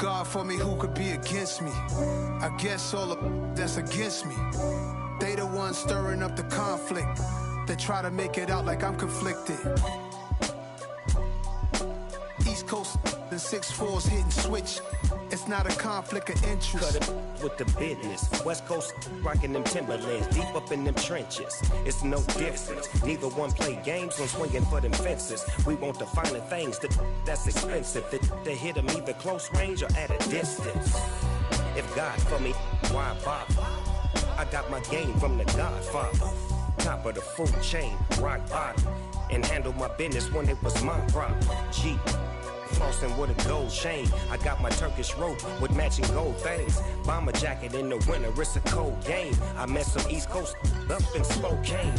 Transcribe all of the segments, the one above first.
God for me, who could be against me? I guess all the that's against me. They the ones stirring up the conflict. They try to make it out like I'm conflicted. East Coast and 6'4's hitting switch. It's not a conflict of interest. Cut it with the business. West Coast rocking them Timberlands, deep up in them trenches. It's no difference. Neither one play games when swinging for them fences. We want the finer things that's expensive. To hit them either close range or at a distance. If God for me, why bother? I got my game from the Godfather. Top of the food chain, rock bottom. And handle my business when it was my problem. G. Flossing with a gold chain. I got my Turkish rope with matching gold things. Bomber jacket in the winter, it's a cold game. I met some East Coast up in Spokane.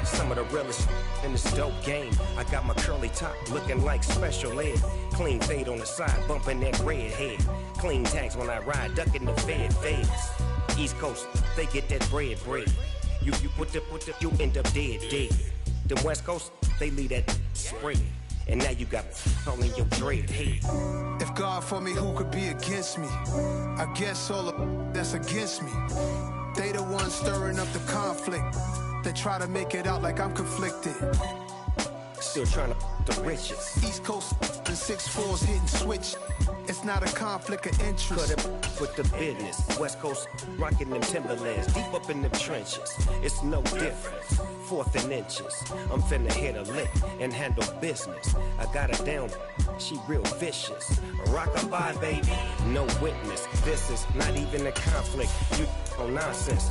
Some of the realest in this dope game. I got my curly top looking like special ed. Clean fade on the side, bumping that red head. Clean tags when I ride, ducking the feds. East Coast, they get that bread. You you end up dead. The West Coast, they leave that spread. And now you got all in your dread head. If God for me, who could be against me? I guess all the that's against me. They the ones stirring up the conflict. They try to make it out like I'm conflicted. Still trying to the riches. East Coast and 6'4's hitting switch. It's not a conflict of interest. Cut it with the business. West Coast rocking them Timberlands, deep up in them trenches. It's no difference. 4th and inches. I'm finna hit a lick and handle business. I got her down, she real vicious. Rock-a-bye, baby, no witness. This is not even a conflict. You on nonsense.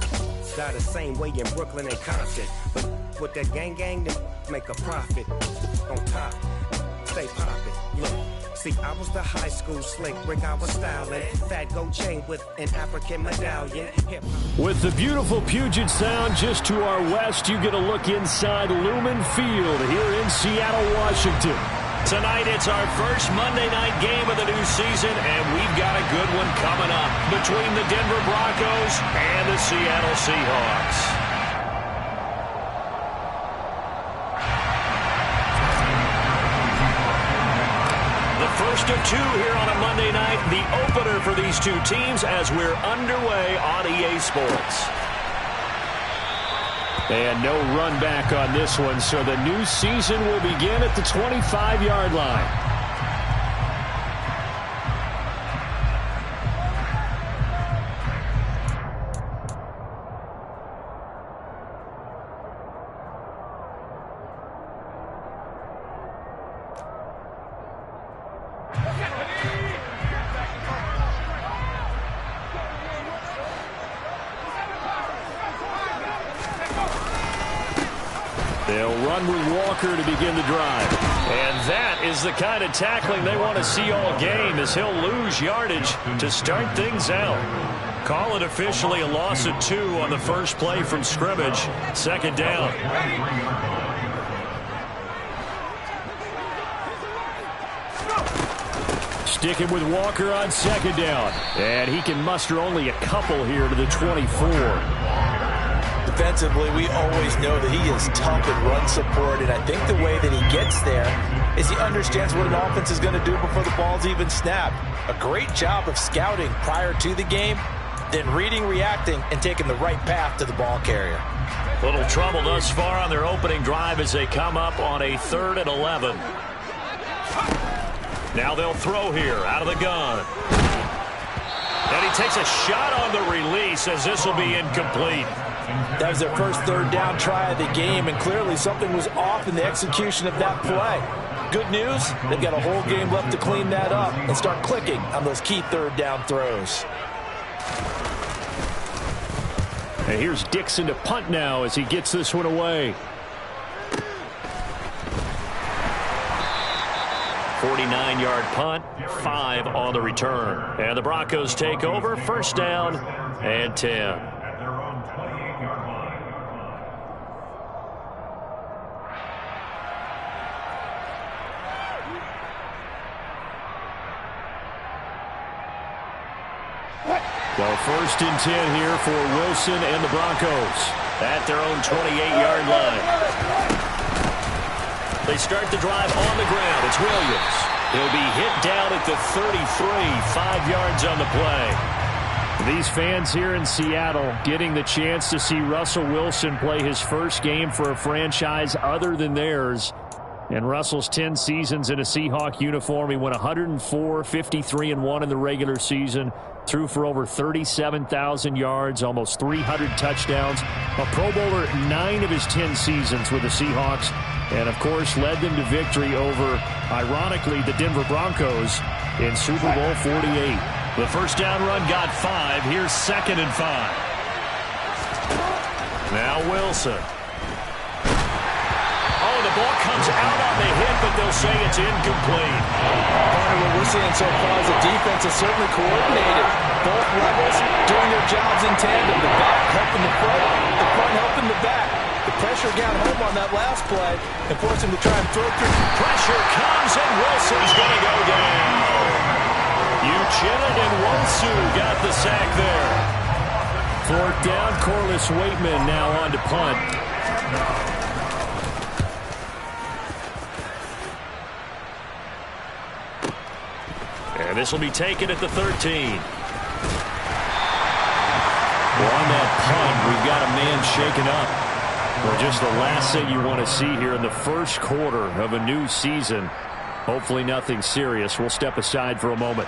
Got the same way in Brooklyn and Compton. But with that gang, then make a profit. On top, stay poppin'. Look. See, I was the high school slick Rick, I was styling. Fat gold chain with an African medallion. With the beautiful Puget Sound just to our west, you get a look inside Lumen Field here in Seattle, Washington. Tonight, it's our first Monday night game of the new season, and we've got a good one coming up between the Denver Broncos and the Seattle Seahawks. First of two here on a Monday night, the opener for these two teams as we're underway on EA Sports. And no run back on this one, so the new season will begin at the 25-yard line. They'll run with Walker to begin the drive. And that is the kind of tackling they want to see all game, as he'll lose yardage to start things out. Call it officially a loss of 2 on the first play from scrimmage. Second down. Sticking with Walker on second down. And he can muster only a couple here to the 24. Defensively, we always know that he is tough in run support, and I think the way that he gets there is he understands what an offense is going to do before the ball's even snapped. A great job of scouting prior to the game, then reading, reacting, and taking the right path to the ball carrier. Little trouble thus far on their opening drive as they come up on a 3rd and 11. Now they'll throw here out of the gun. And he takes a shot on the release as this will be incomplete. That was their first 3rd down try of the game, and clearly something was off in the execution of that play. Good news, they've got a whole game left to clean that up and start clicking on those key 3rd down throws. And here's Dixon to punt now as he gets this one away. 49-yard punt, 5 on the return. And the Broncos take over, first down and 10. So 1st and 10 here for Wilson and the Broncos at their own 28-yard line. They start the drive on the ground. It's Williams. He'll be hit down at the 33, 5 yards on the play. These fans here in Seattle getting the chance to see Russell Wilson play his first game for a franchise other than theirs. And Russell's 10 seasons in a Seahawk uniform. He won 104, 53-1 in the regular season. Threw for over 37,000 yards, almost 300 touchdowns. A Pro Bowler 9 of his 10 seasons with the Seahawks. And, of course, led them to victory over, ironically, the Denver Broncos in Super Bowl 48. The first down run got 5. Here's 2nd and 5. Now Wilson. Oh, the ball comes out on the hit, but they'll say it's incomplete. What we're seeing so far is the defense is certainly coordinated. Both levels doing their jobs in tandem. The back helping the front helping the back. The pressure got home on that last play and forced him to try and throw through. Pressure comes, and Wilson's going to go down. Uchenna and Wosu got the sack there. 4th down, Corliss Waitman now on to punt. And this will be taken at the 13. Well, on that punt, we've got a man shaken up. Well, just the last thing you want to see here in the first quarter of a new season. Hopefully nothing serious. We'll step aside for a moment.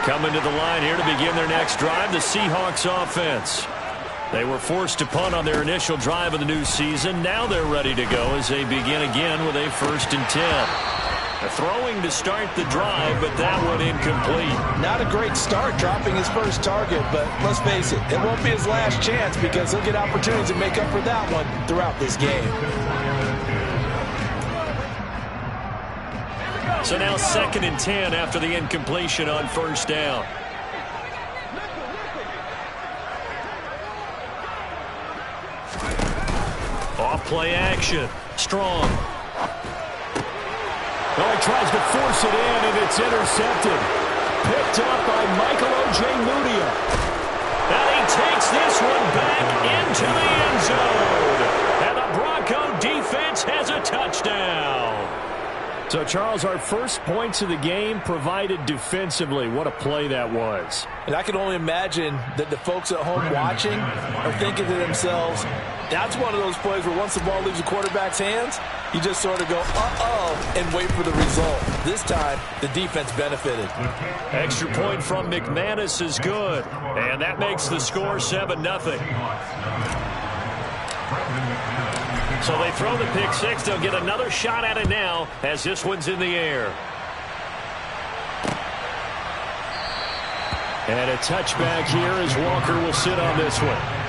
Coming to the line here to begin their next drive, the Seahawks offense. They were forced to punt on their initial drive of the new season. Now they're ready to go as they begin again with a 1st and 10. Throwing to start the drive, but that one incomplete. Not a great start dropping his first target, but let's face it, it won't be his last chance because he'll get opportunities to make up for that one throughout this game. So now 2nd and 10 after the incompletion on 1st down. Off play action. Strong. Oh, he tries to force it in, and it's intercepted. Picked up by Michael Ojemudia. And he takes this one back into the end zone. And the Bronco defense has a touchdown. So, Charles, our first points of the game provided defensively. What a play that was. And I can only imagine that the folks at home watching are thinking to themselves, that's one of those plays where once the ball leaves the quarterback's hands, you just sort of go, uh-oh, and wait for the result. This time, the defense benefited. Extra point from McManus is good. And that makes the score 7-0. So they throw the pick six. They'll get another shot at it now as this one's in the air. And a touchback here as Walker will sit on this one.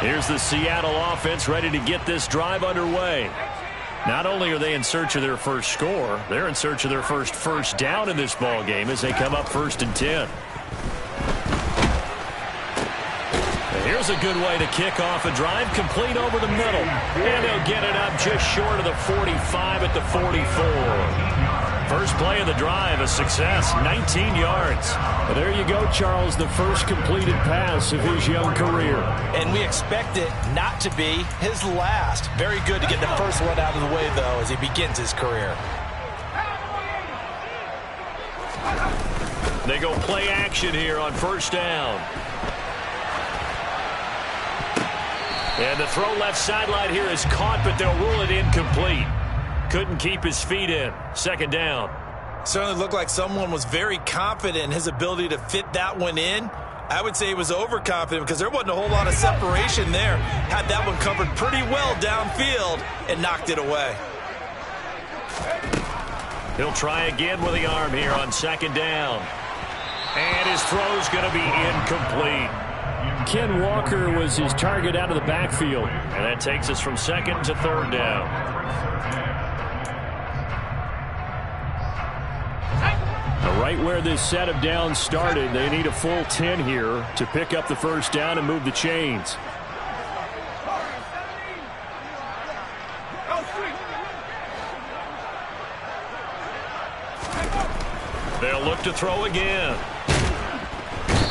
Here's the Seattle offense ready to get this drive underway. Not only are they in search of their first score, they're in search of their first down in this ball game as they come up 1st and 10. Here's a good way to kick off a drive, complete over the middle. And they'll get it up just short of the 45 at the 44. First play of the drive, a success, 19 yards. Well, there you go, Charles, the first completed pass of his young career. And we expect it not to be his last. Very good to get the first one out of the way, though, as he begins his career. They go play action here on 1st down. And the throw left sideline here is caught, but they'll rule it incomplete. Couldn't keep his feet in. 2nd down. Certainly looked like someone was very confident in his ability to fit that one in. I would say he was overconfident because there wasn't a whole lot of separation there. Had that one covered pretty well downfield and knocked it away. He'll try again with the arm here on 2nd down. And his throw's going to be incomplete. Ken Walker was his target out of the backfield. And that takes us from 2nd to 3rd down. Right where this set of downs started, they need a full 10 here to pick up the 1st down and move the chains. They'll look to throw again.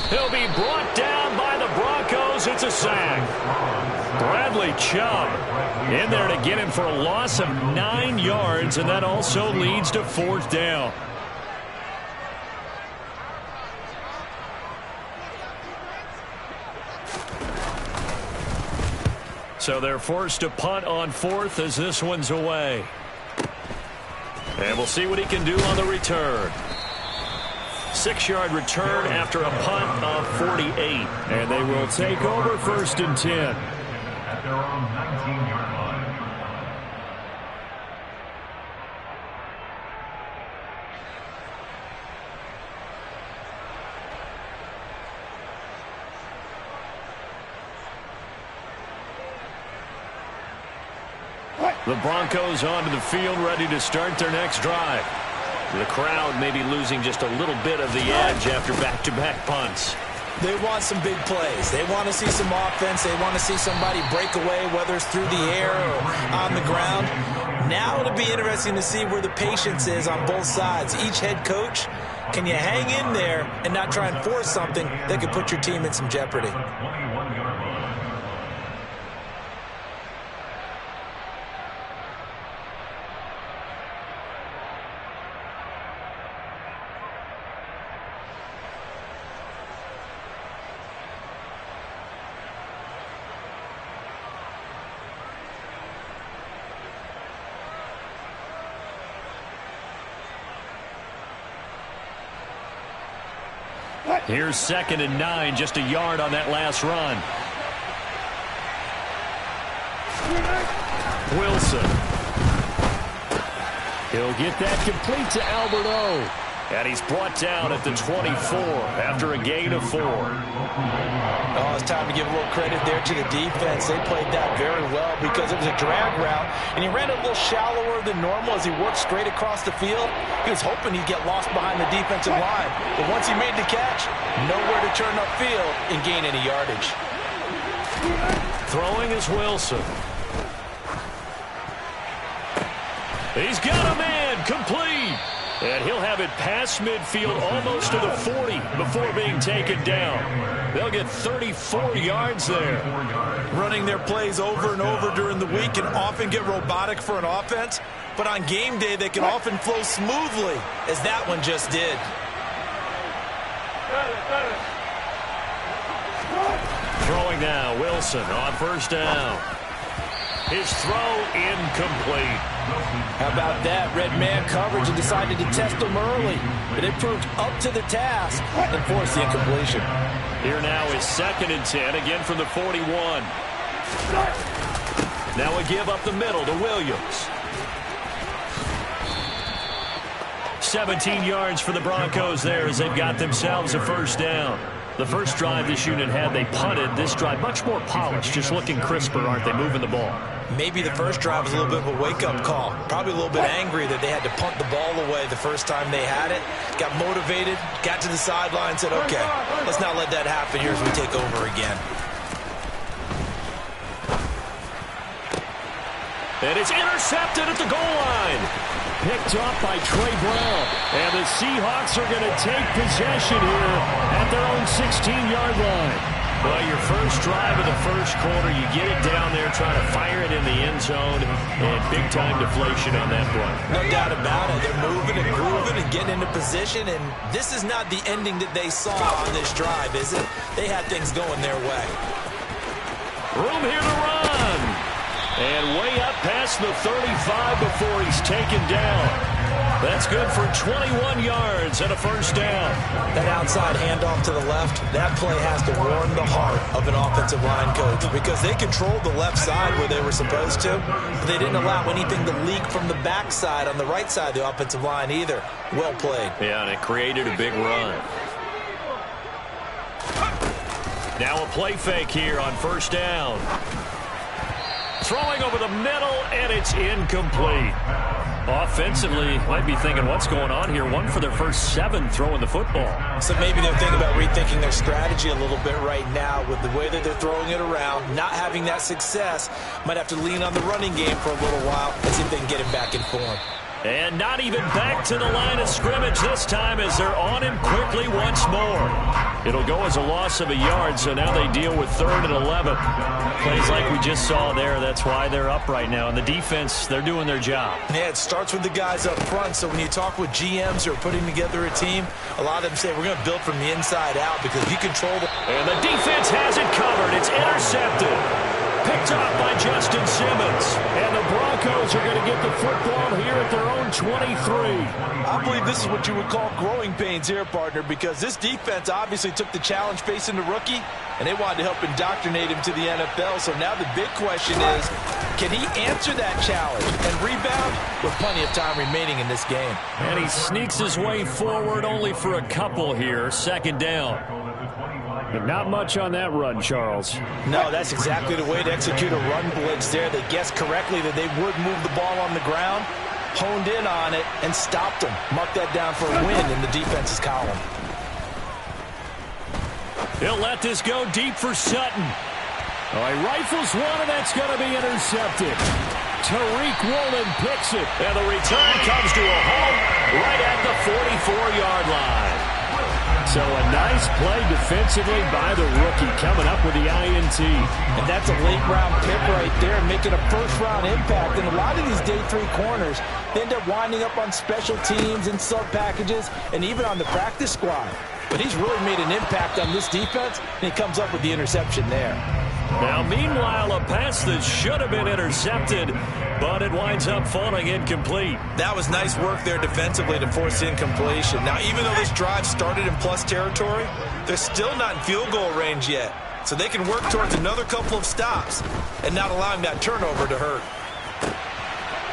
He'll be brought down by the Broncos. It's a sack. Bradley Chubb in there to get him for a loss of 9 yards, and that also leads to 4th down. So they're forced to punt on 4th as this one's away. And we'll see what he can do on the return. 6-yard return after a punt of 48. And they will take over 1st and 10. At their own 19-yard line. The Broncos onto the field, ready to start their next drive. The crowd may be losing just a little bit of the edge after back-to-back punts. They want some big plays. They want to see some offense. They want to see somebody break away, whether it's through the air or on the ground. Now it'll be interesting to see where the patience is on both sides. Each head coach, can you hang in there and not try and force something that could put your team in some jeopardy? Here's 2nd and 9, just a yard on that last run. Wilson. He'll get that complete to Albert O. And he's brought down at the 24 after a gain of 4. Oh, it's time to give a little credit there to the defense. They played that very well because it was a drag route, and he ran a little shallower than normal as he worked straight across the field. He was hoping he'd get lost behind the defensive line, but once he made the catch, nowhere to turn upfield and gain any yardage. Throwing is Wilson. He's got a man, complete. And he'll have it past midfield almost to the 40 before being taken down. They'll get 34 yards there. Running their plays over and over during the week can often get robotic for an offense, but on game day they can often flow smoothly, as that one just did. Throwing now, Wilson on 1st down. His throw incomplete. How about that? Red man coverage and decided to test him early. But it proved up to the task and forced the incompletion. Here now is 2nd and 10, again from the 41. Now a give up the middle to Williams. 17 yards for the Broncos there as they've got themselves a 1st down. The first drive this unit had, they punted. This drive, much more polished, just looking crisper, aren't they, moving the ball? Maybe the first drive was a little bit of a wake-up call. Probably a little bit angry that they had to punt the ball away the first time they had it. Got motivated, got to the sideline, said, okay, let's not let that happen here as we take over again. And it's intercepted at the goal line. Picked up by Trey Brown. And the Seahawks are going to take possession here at their own 16-yard line. Well, your first drive of the first quarter, you get it down there, trying to fire it in the end zone, and big-time deflation on that play. No doubt about it. They're moving and grooving and getting into position, and this is not the ending that they saw on this drive, is it? They had things going their way. Room here to run. And way up past the 35 before he's taken down. That's good for 21 yards and a first down. That outside handoff to the left, that play has to warm the heart of an offensive line coach because they controlled the left side where they were supposed to, but they didn't allow anything to leak from the backside on the right side of the offensive line either. Well played. Yeah, and it created a big run. Now a play fake here on first down. Throwing over the middle, and it's incomplete. Offensively, might be thinking, what's going on here? One for their first 7 throwing the football. So maybe they're thinking about rethinking their strategy a little bit right now with the way that they're throwing it around, not having that success. Might have to lean on the running game for a little while and see if they can get him back in form. And not even back to the line of scrimmage this time as they're on him quickly once more. It'll go as a loss of a yard, so now they deal with 3rd and 11. Plays like we just saw there, that's why they're up right now. And the defense, they're doing their job. Yeah, it starts with the guys up front, so when you talk with GMs who are putting together a team, a lot of them say we're going to build from the inside out because if you control the... And the defense has it covered. It's intercepted. Picked up by Justin Simmons. And the Broncos are going to get the football here at their own 23. I believe this is what you would call growing pains here, partner, because this defense obviously took the challenge facing the rookie, and they wanted to help indoctrinate him to the NFL. So now the big question is, can he answer that challenge and rebound with plenty of time remaining in this game? And he sneaks his way forward only for a couple here. 2nd down. But not much on that run, Charles. No, that's exactly the way to execute a run blitz there. They guessed correctly that they would move the ball on the ground, honed in on it, and stopped them. Mark that down for a win in the defense's column. He'll let this go deep for Sutton. Oh, he rifles one, and that's going to be intercepted. Tariq Woolen picks it, and the return comes to a halt right at the 44-yard line. So a nice play defensively by the rookie coming up with the INT. And that's a late-round pick right there, making a first-round impact. And a lot of these day 3 corners, they end up winding up on special teams and sub-packages and even on the practice squad. But he's really made an impact on this defense, and he comes up with the interception there. Now, meanwhile, a pass that should have been intercepted, but it winds up falling incomplete. That was nice work there defensively to force incompletion. Now, even though this drive started in plus territory, they're still not in field goal range yet. So they can work towards another couple of stops and not allowing that turnover to hurt.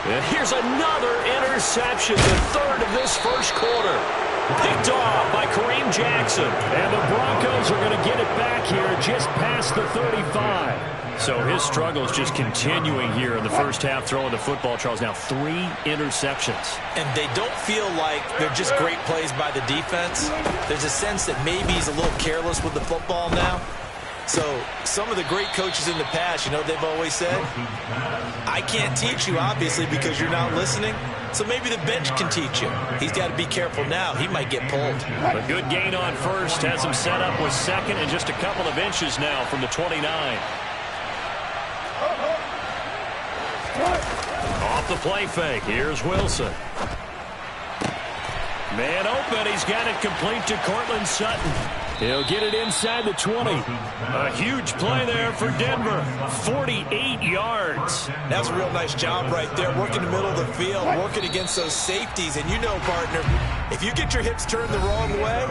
And here's another interception, the 3rd of this first quarter. Picked off by Kareem Jackson. And the Broncos are going to get it back here just past the 35. So his struggles just continuing here in the first half throwing the football, Charles. Now 3 interceptions. And they don't feel like they're just great plays by the defense. There's a sense that maybe he's a little careless with the football now. So some of the great coaches in the past, you know, they've always said, I can't teach you, obviously, because you're not listening. So maybe the bench can teach you. He's got to be careful now. He might get pulled. A good gain on first. Has him set up with 2nd and just a couple of inches now from the 29. Off the play fake. Here's Wilson. Man open. He's got it complete to Courtland Sutton. He'll get it inside the 20. A huge play there for Denver. 48 yards. That's a real nice job right there. Working the middle of the field, working against those safeties. And you know, partner, if you get your hips turned the wrong way,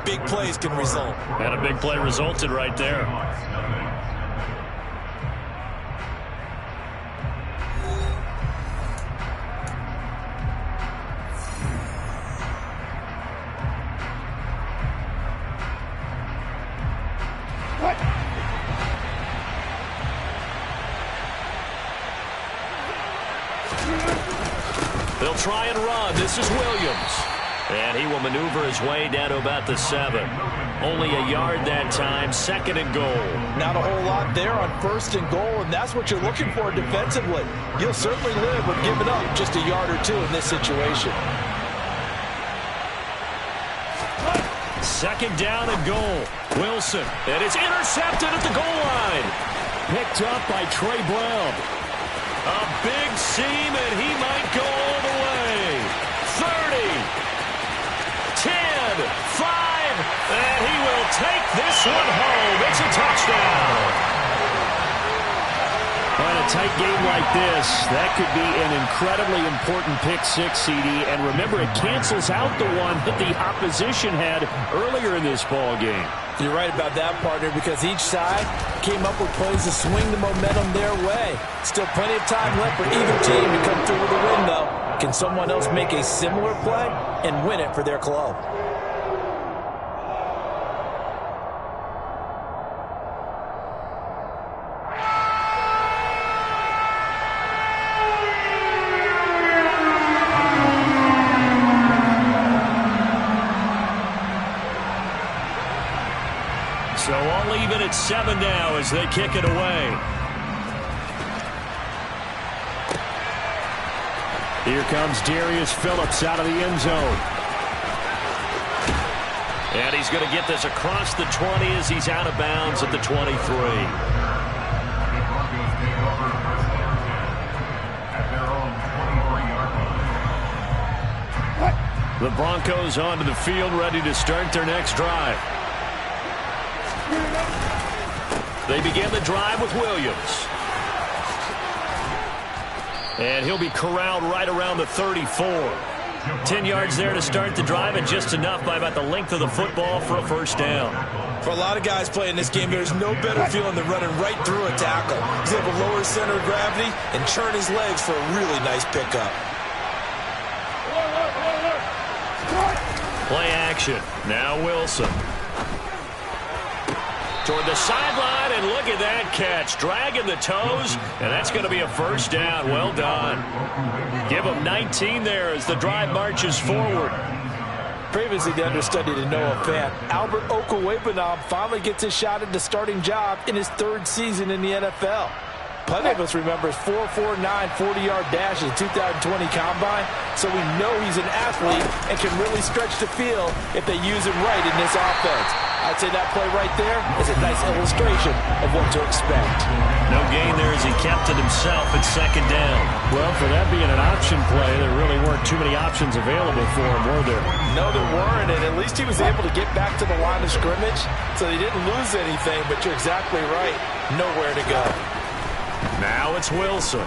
big plays can result. And a big play resulted right there. They'll try and run. This is Williams. And he will maneuver his way down to about the 7. Only a yard that time, 2nd and goal. Not a whole lot there on 1st and goal, and that's what you're looking for defensively. You'll certainly live with giving up just a yard or 2 in this situation. 2nd down and goal. Wilson, and it's intercepted at the goal line. Picked up by Trey Brown. A big seam, and he might go all the way. 30. 10, 5, and he will take this one home. It's a touchdown. On a tight game like this, that could be an incredibly important pick 6, CD. And remember, it cancels out the one that the opposition had earlier in this ball game. You're right about that, partner, because each side came up with plays to swing the momentum their way. Still plenty of time left for either team to come through with a win, though. Can someone else make a similar play and win it for their club? So all even at 7 now as they kick it away. Here comes Darius Phillips out of the end zone. And he's going to get this across the 20 as he's out of bounds at the 23. The Broncos onto the field, ready to start their next drive. They begin the drive with Williams. And he'll be corralled right around the 34. 10 yards there to start the drive, and just enough by about the length of the football for a first down. For a lot of guys playing this game, there's no better feeling than running right through a tackle. He's able to lower his center of gravity and churn his legs for a really nice pickup. Play action. Now Wilson. Toward the sideline, and look at that catch. Dragging the toes, and that's going to be a first down. Well done. Give him 19 there as the drive marches forward. Previously the understudy to Noah Fant, Albert Okwuegbunam finally gets his shot at the starting job in his 3rd season in the NFL. Plenty of us remember his 4.49 40-yard dash in the 2020 Combine, so we know he's an athlete and can really stretch the field if they use him right in this offense. I'd say that play right there is a nice illustration of what to expect. No gain there as he kept it himself at 2nd down. Well, for that being an option play, there really weren't too many options available for him, were there? No, there weren't, and at least he was able to get back to the line of scrimmage, so he didn't lose anything, but you're exactly right. Nowhere to go. Now it's Wilson.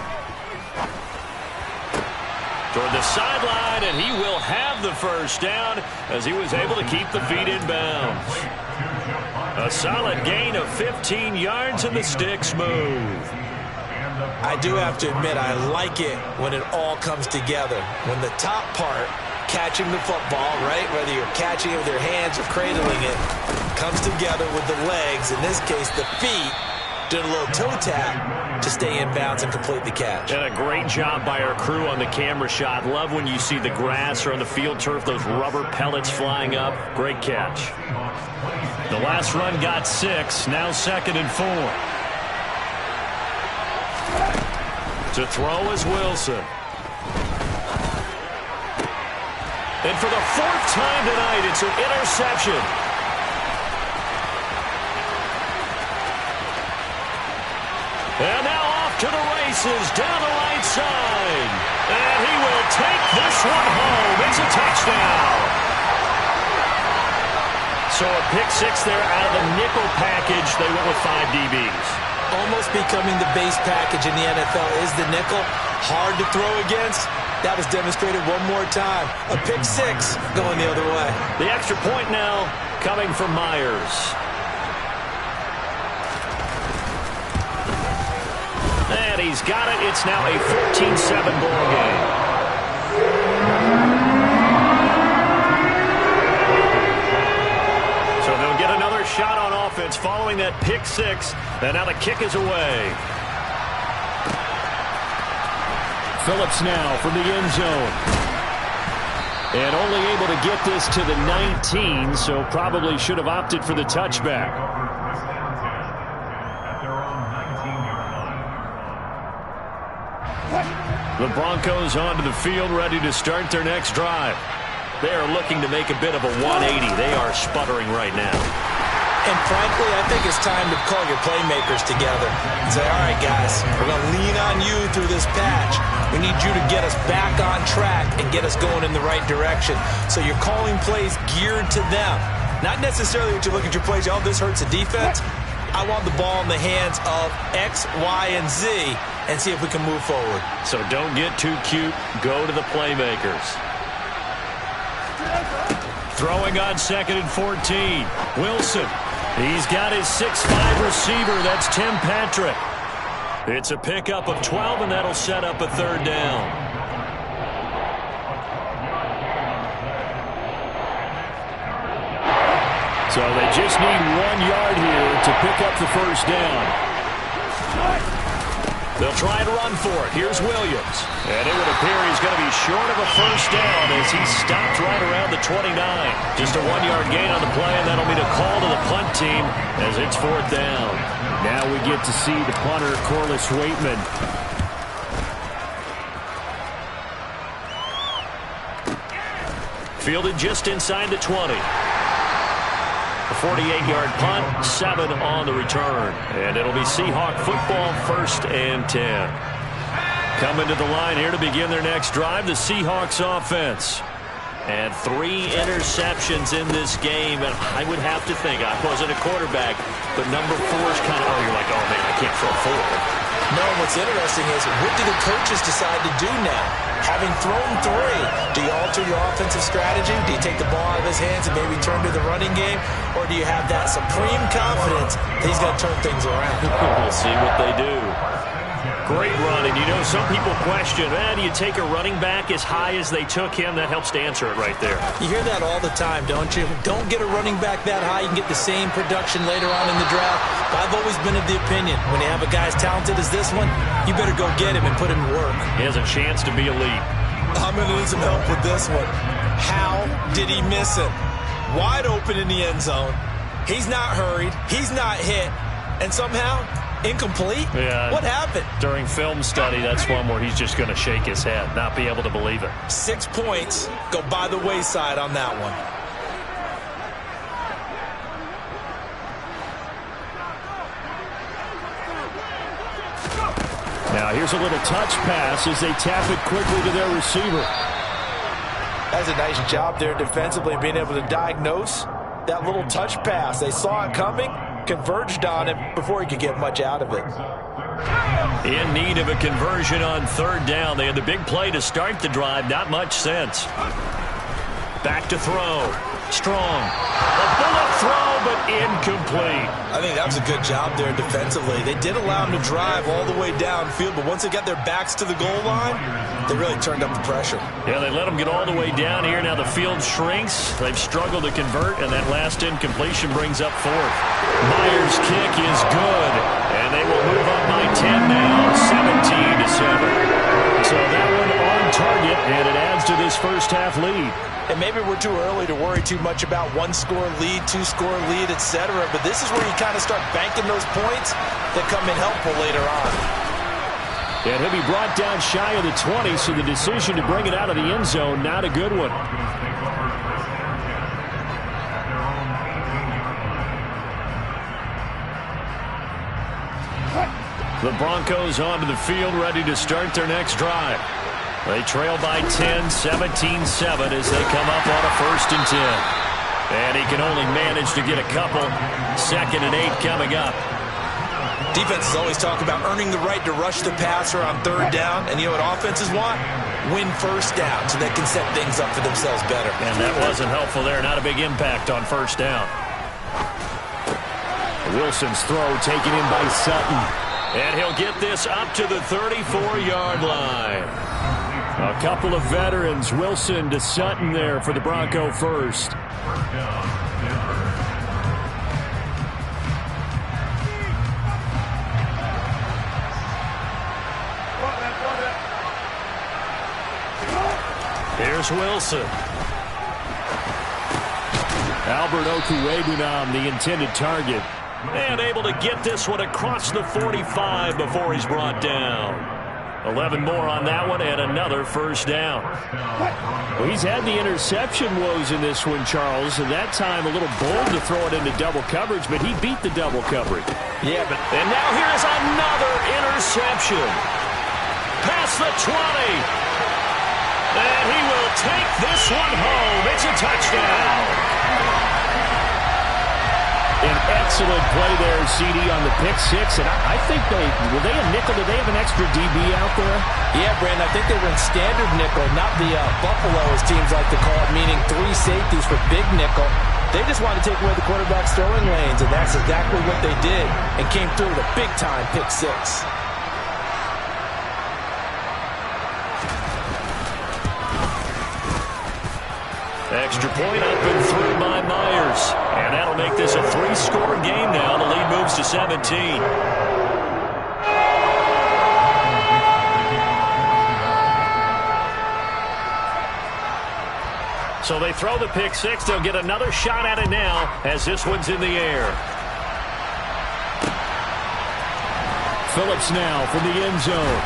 Toward the sideline, and he will have the first down as he was able to keep the feet in bounds. A solid gain of 15 yards, and the sticks move. I do have to admit, I like it when it all comes together. When the top part, catching the football, right, whether you're catching it with your hands or cradling it, comes together with the legs, in this case the feet, doing a little toe tap to stay in bounds and complete the catch. And a great job by our crew on the camera shot. Love when you see the grass or on the field turf, those rubber pellets flying up. Great catch. The last run got 6, now 2nd and 4. To throw is Wilson. And for the 4th time tonight, it's an interception. And now off to the races, down the right side. And he will take this one home. It's a touchdown. So a pick 6 there out of the nickel package. They went with 5 DBs. Almost becoming the base package in the NFL is the nickel. Hard to throw against. That was demonstrated one more time. A pick 6 going the other way. The extra point now coming from Myers. And he's got it. It's now a 14-7 ball game. So they'll get another shot on offense following that pick 6. And now the kick is away. Phillips now from the end zone. And only able to get this to the 19, so probably should have opted for the touchback. The Broncos onto the field, ready to start their next drive. They are looking to make a bit of a 180. They are sputtering right now. And frankly, I think it's time to call your playmakers together and say, all right, guys, we're going to lean on you through this patch. We need you to get us back on track and get us going in the right direction. So you're calling plays geared to them. Not necessarily that you look at your plays, oh, this hurts the defense. I want the ball in the hands of X, Y, and Z and see if we can move forward. So don't get too cute. Go to the playmakers. Throwing on 2nd and 14. Wilson. He's got his 6'5 receiver. That's Tim Patrick. It's a pickup of 12, and that'll set up a 3rd down. So they just need 1 yard here to pick up the 1st down. They'll try and run for it. Here's Williams. And it would appear he's going to be short of a 1st down as he stopped right around the 29. Just a 1-yard gain on the play, and that'll be the call to the punt team as it's 4th down. Now we get to see the punter, Corliss Waitman. Fielded just inside the 20. A 48-yard punt, 7 on the return. And it'll be Seahawk football, 1st and 10. Coming to the line here to begin their next drive, the Seahawks offense. And 3 interceptions in this game. And I would have to think, I wasn't a quarterback, but number 4 is kind of, oh, you're like, oh, man, I can't throw 4. No, what's interesting is, what do the coaches decide to do now? Having thrown 3, do you alter your offensive strategy? Do you take the ball out of his hands and maybe turn to the running game? Or do you have that supreme confidence that he's going to turn things around? We'll see what they do. Great run, and you know, some people question, do you take a running back as high as they took him? That helps to answer it right there. You hear that all the time, don't you? Don't get a running back that high. You can get the same production later on in the draft. But I've always been of the opinion, when you have a guy as talented as this one, you better go get him and put him to work. He has a chance to be elite. I'm going to need some help with this one. How did he miss it? Wide open in the end zone. He's not hurried. He's not hit. And somehow, incomplete? Yeah. What happened? During film study, that's one where he's just going to shake his head, not be able to believe it. 6 points go by the wayside on that one. Now here's a little touch pass as they tap it quickly to their receiver. That's a nice job there defensively, being able to diagnose that little touch pass. They saw it coming, converged on him before he could get much out of it. In need of a conversion on 3rd down. They had the big play to start the drive. Not much sense. Back to throw. Strong. A bullet throw, but incomplete. I think that was a good job there defensively. They did allow him to drive all the way downfield, but once they got their backs to the goal line, they really turned up the pressure. Yeah, they let them get all the way down here. Now the field shrinks. They've struggled to convert, and that last incompletion brings up 4th. Myers' kick is good, and they will move up by 10 now, 17-7. So that one on target, and it adds to this first half lead. And maybe we're too early to worry too much about 1-score lead, 2-score lead, etc. But this is where you kind of start banking those points that come in helpful later on. And he'll be brought down shy of the 20, so the decision to bring it out of the end zone, not a good one. The Broncos onto the field, ready to start their next drive. They trail by 10, 17-7 as they come up on a 1st and 10. And he can only manage to get a couple. 2nd and 8 coming up. Defenses always talk about earning the right to rush the passer on 3rd down. And you know what offenses want? Win 1st down so they can set things up for themselves better. And that wasn't helpful there. Not a big impact on 1st down. Wilson's throw taken in by Sutton. And he'll get this up to the 34-yard line. A couple of veterans, Wilson to Sutton there for the Bronco first. Here's Wilson. Albert Okwuegbunam, the intended target. And able to get this one across the 45 before he's brought down. 11 more on that one and another first down. Well, he's had the interception woes in this one, Charles, and that time a little bold to throw it into double coverage, but he beat the double coverage. Yeah, and now here's another interception. Past the 20. And he will take this one home. It's a touchdown. An excellent play there, CD, on the pick six. And I think were they a nickel? Did they have an extra DB out there? Yeah, Brandon, I think they were in standard nickel, not the Buffalo, as teams like to call it, meaning 3 safeties for big nickel. They just wanted to take away the quarterback's throwing lanes, and that's exactly what they did, and came through with a big-time pick six. Extra point up and through by Myers. And that'll make this a 3-score game now. The lead moves to 17. So they throw the pick six. They'll get another shot at it now as this one's in the air. Phillips now from the end zone.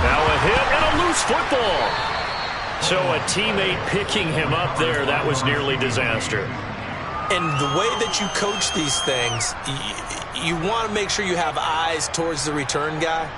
Now a hit and a loose football. So a teammate picking him up there, that was nearly disaster. And the way that you coach these things, you want to make sure you have eyes towards the return guy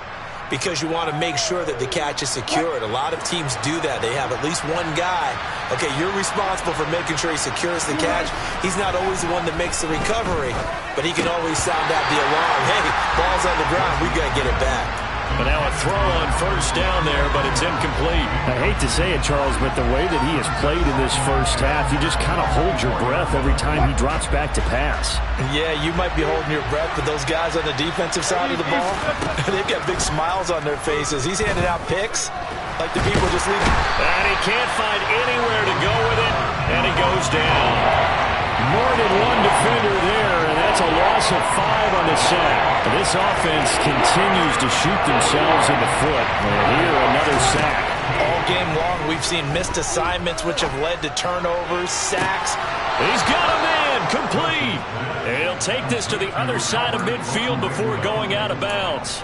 because you want to make sure that the catch is secured. A lot of teams do that. They have at least one guy. Okay, you're responsible for making sure he secures the catch. He's not always the one that makes the recovery, but he can always sound out the alarm. Hey, ball's on the ground. We got to get it back. But now a throw on first down there, but it's incomplete. I hate to say it, Charles, but the way that he has played in this first half, you just kind of hold your breath every time he drops back to pass. Yeah, you might be holding your breath, but those guys on the defensive side of the ball, they've got big smiles on their faces. He's handing out picks like the people just leave. And he can't find anywhere to go with it, and he goes down. More than one defender there, and that's a loss of 5 on the sack. This offense continues to shoot themselves in the foot. And here, another sack. All game long, we've seen missed assignments, which have led to turnovers, sacks. He's got a man, complete. And he'll take this to the other side of midfield before going out of bounds.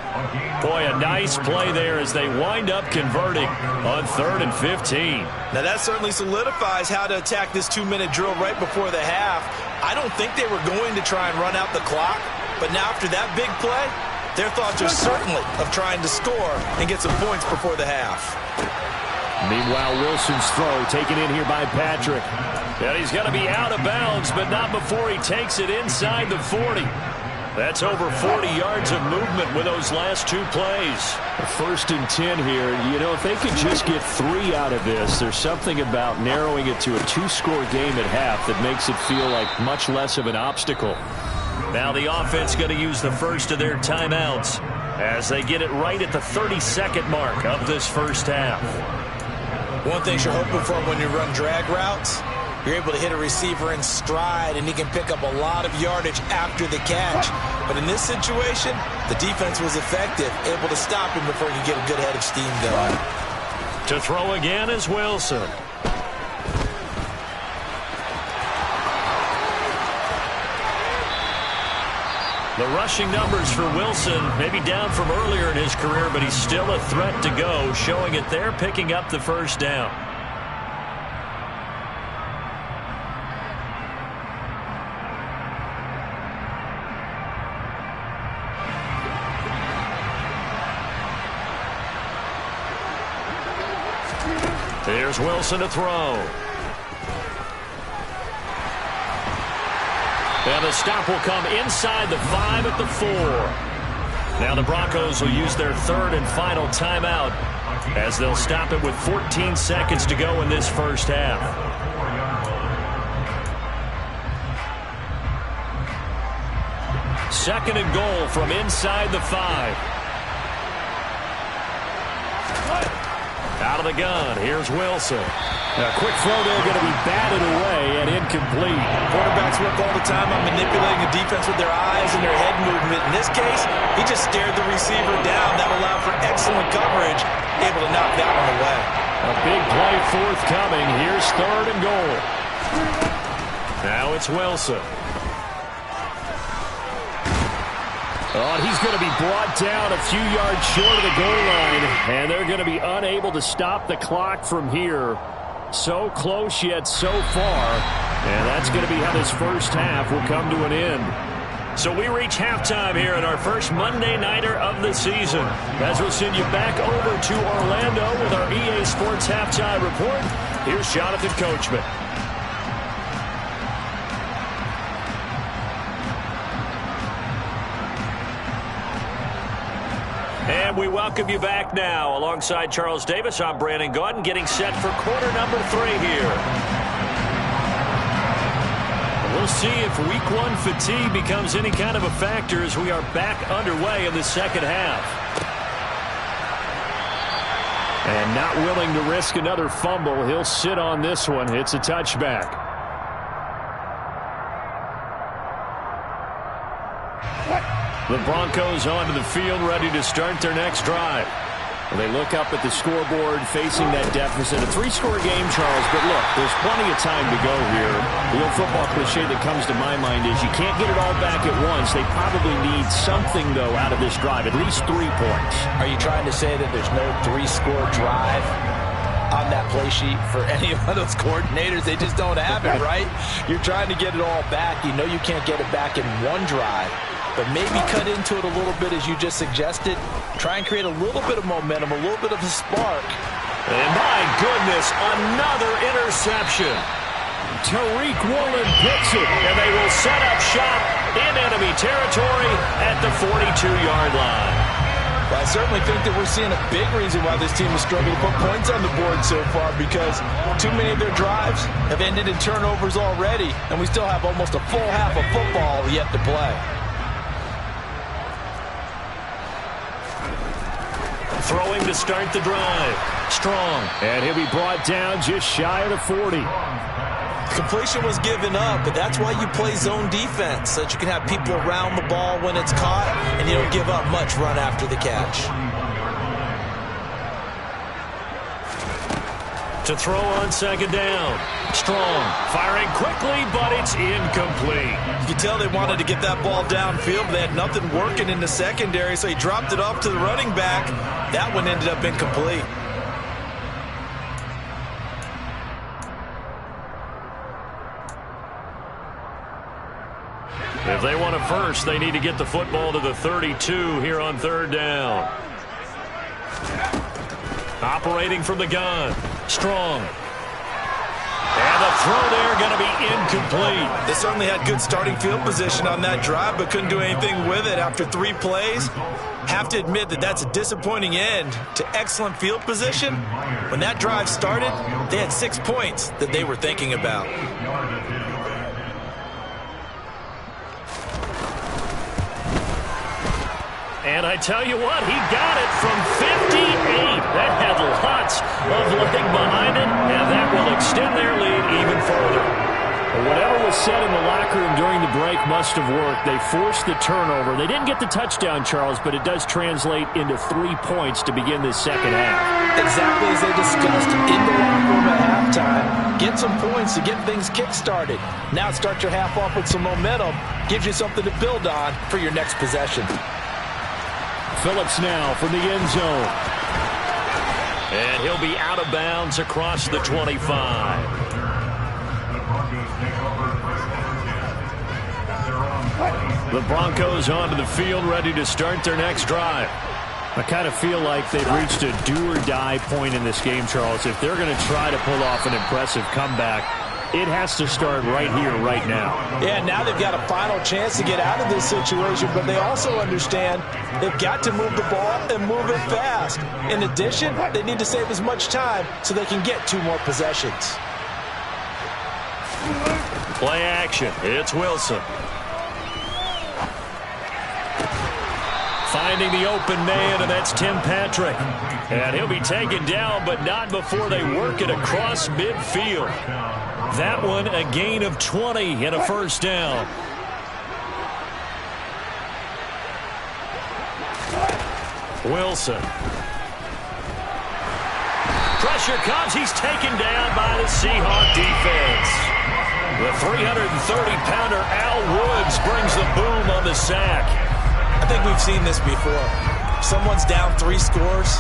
Boy, a nice play there as they wind up converting on 3rd and 15. Now that certainly solidifies how to attack this 2-minute drill right before the half. I don't think they were going to try and run out the clock, but now after that big play, their thoughts are certainly of trying to score and get some points before the half. Meanwhile, Wilson's throw taken in here by Patrick. And he's going to be out of bounds, but not before he takes it inside the 40. That's over 40 yards of movement with those last 2 plays. 1st and 10 here. You know, if they could just get 3 out of this, there's something about narrowing it to a 2-score game at half that makes it feel like much less of an obstacle. Now the offense going to use the first of their timeouts as they get it right at the 32nd mark of this first half. One thing you're hoping for when you run drag routes, you're able to hit a receiver in stride, and he can pick up a lot of yardage after the catch. But in this situation, the defense was effective, able to stop him before he could get a good head of steam going. To throw again is Wilson. The rushing numbers for Wilson maybe down from earlier in his career, but he's still a threat to go, showing it there, picking up the first down. Here's Wilson to throw. And the stop will come inside the 5 at the 4. Now the Broncos will use their 3rd and final timeout as they'll stop it with 14 seconds to go in this first half. Second and goal from inside the 5. Out of the gun, here's Wilson. A quick throw there going to be batted away and incomplete. Quarterbacks work all the time on manipulating a defense with their eyes and their head movement. In this case, he just stared the receiver down. That allowed for excellent coverage, able to knock that one away. A big play forthcoming. Here's 3rd and goal. Now it's Wilson. Oh, and he's going to be brought down a few yards short of the goal line, and they're going to be unable to stop the clock from here. So close yet so far, and that's going to be how this first half will come to an end. So we reach halftime here in our first Monday Nighter of the season. As we'll send you back over to Orlando with our EA Sports Halftime Report, here's Jonathan Coachman. And we welcome you back now. Alongside Charles Davis, I'm Brandon Gaudin, getting set for quarter number 3 here. We'll see if week 1 fatigue becomes any kind of a factor as we are back underway in the second half. And not willing to risk another fumble, he'll sit on this one. It's a touchback. The Broncos onto the field, ready to start their next drive. They look up at the scoreboard, facing that deficit. A 3-score game, Charles, but look, there's plenty of time to go here. The old football cliche that comes to my mind is you can't get it all back at once. They probably need something, though, out of this drive, at least 3 points. Are you trying to say that there's no 3-score drive on that play sheet for any of those coordinators? They just don't have it, right? You're trying to get it all back. You know you can't get it back in one drive. But maybe cut into it a little bit, as you just suggested. Try and create a little bit of momentum, a little bit of a spark. And my goodness, another interception. Tariq Woolen picks it, and they will set up shop in enemy territory at the 42-yard line. Well, I certainly think that we're seeing a big reason why this team is struggling to put points on the board so far, because too many of their drives have ended in turnovers already, and we still have almost a full half of football yet to play. Throwing to start the drive. Strong. And he'll be brought down just shy of the 40. Completion was given up, but that's why you play zone defense, so that you can have people around the ball when it's caught, and you don't give up much run after the catch. To throw on 2nd down. Strong. Firing quickly, but it's incomplete. You can tell they wanted to get that ball downfield, but they had nothing working in the secondary, so he dropped it off to the running back. That one ended up incomplete. If they want a first, they need to get the football to the 32 here on 3rd down. Operating from the gun. Strong. And the throw there going to be incomplete. They certainly had good starting field position on that drive, but couldn't do anything with it after 3 plays. Have to admit that that's a disappointing end to excellent field position. When that drive started, they had 6 points that they were thinking about. And I tell you what, he got it from 58. That had lots of leg behind it, and that will extend their lead even further. Whatever was said in the locker room during the break must have worked. They forced the turnover. They didn't get the touchdown, Charles, but it does translate into 3 points to begin this second half. Exactly as they discussed in the locker room at halftime. Get some points to get things kick-started. Now start your half off with some momentum. Gives you something to build on for your next possession. Phillips now from the end zone. And he'll be out of bounds across the 25. The Broncos onto the field, ready to start their next drive. I kind of feel like they've reached a do-or-die point in this game, Charles. If they're going to try to pull off an impressive comeback, it has to start right here, right now. Yeah, now they've got a final chance to get out of this situation, but they also understand they've got to move the ball and move it fast. In addition, they need to save as much time so they can get 2 more possessions. Play action. It's Wilson. Finding the open man, and that's Tim Patrick. And he'll be taken down, but not before they work it across midfield. That one, a gain of 20 and a first down. Wilson. Pressure comes. He's taken down by the Seahawk defense. The 330-pounder Al Woods brings the boom on the sack. I think we've seen this before. Someone's down 3 scores.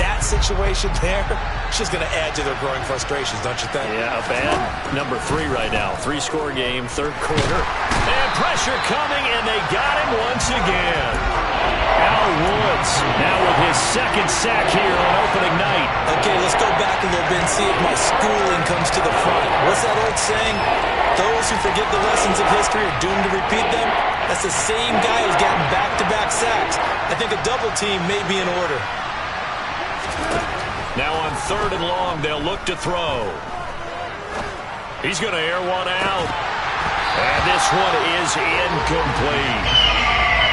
That situation there, it's just going to add to their growing frustrations, don't you think? Yeah, a bad number 3 right now. 3-score game, third quarter. And pressure coming, and they got him once again. Al Woods now with his second sack here on opening night. Okay, let's go back a little bit and see if my schooling comes to the front. What's that old saying? Those who forget the lessons of history are doomed to repeat them. That's the same guy who's gotten back-to-back sacks. I think a double team may be in order. Now on 3rd and long, they'll look to throw. He's going to air one out. And this one is incomplete.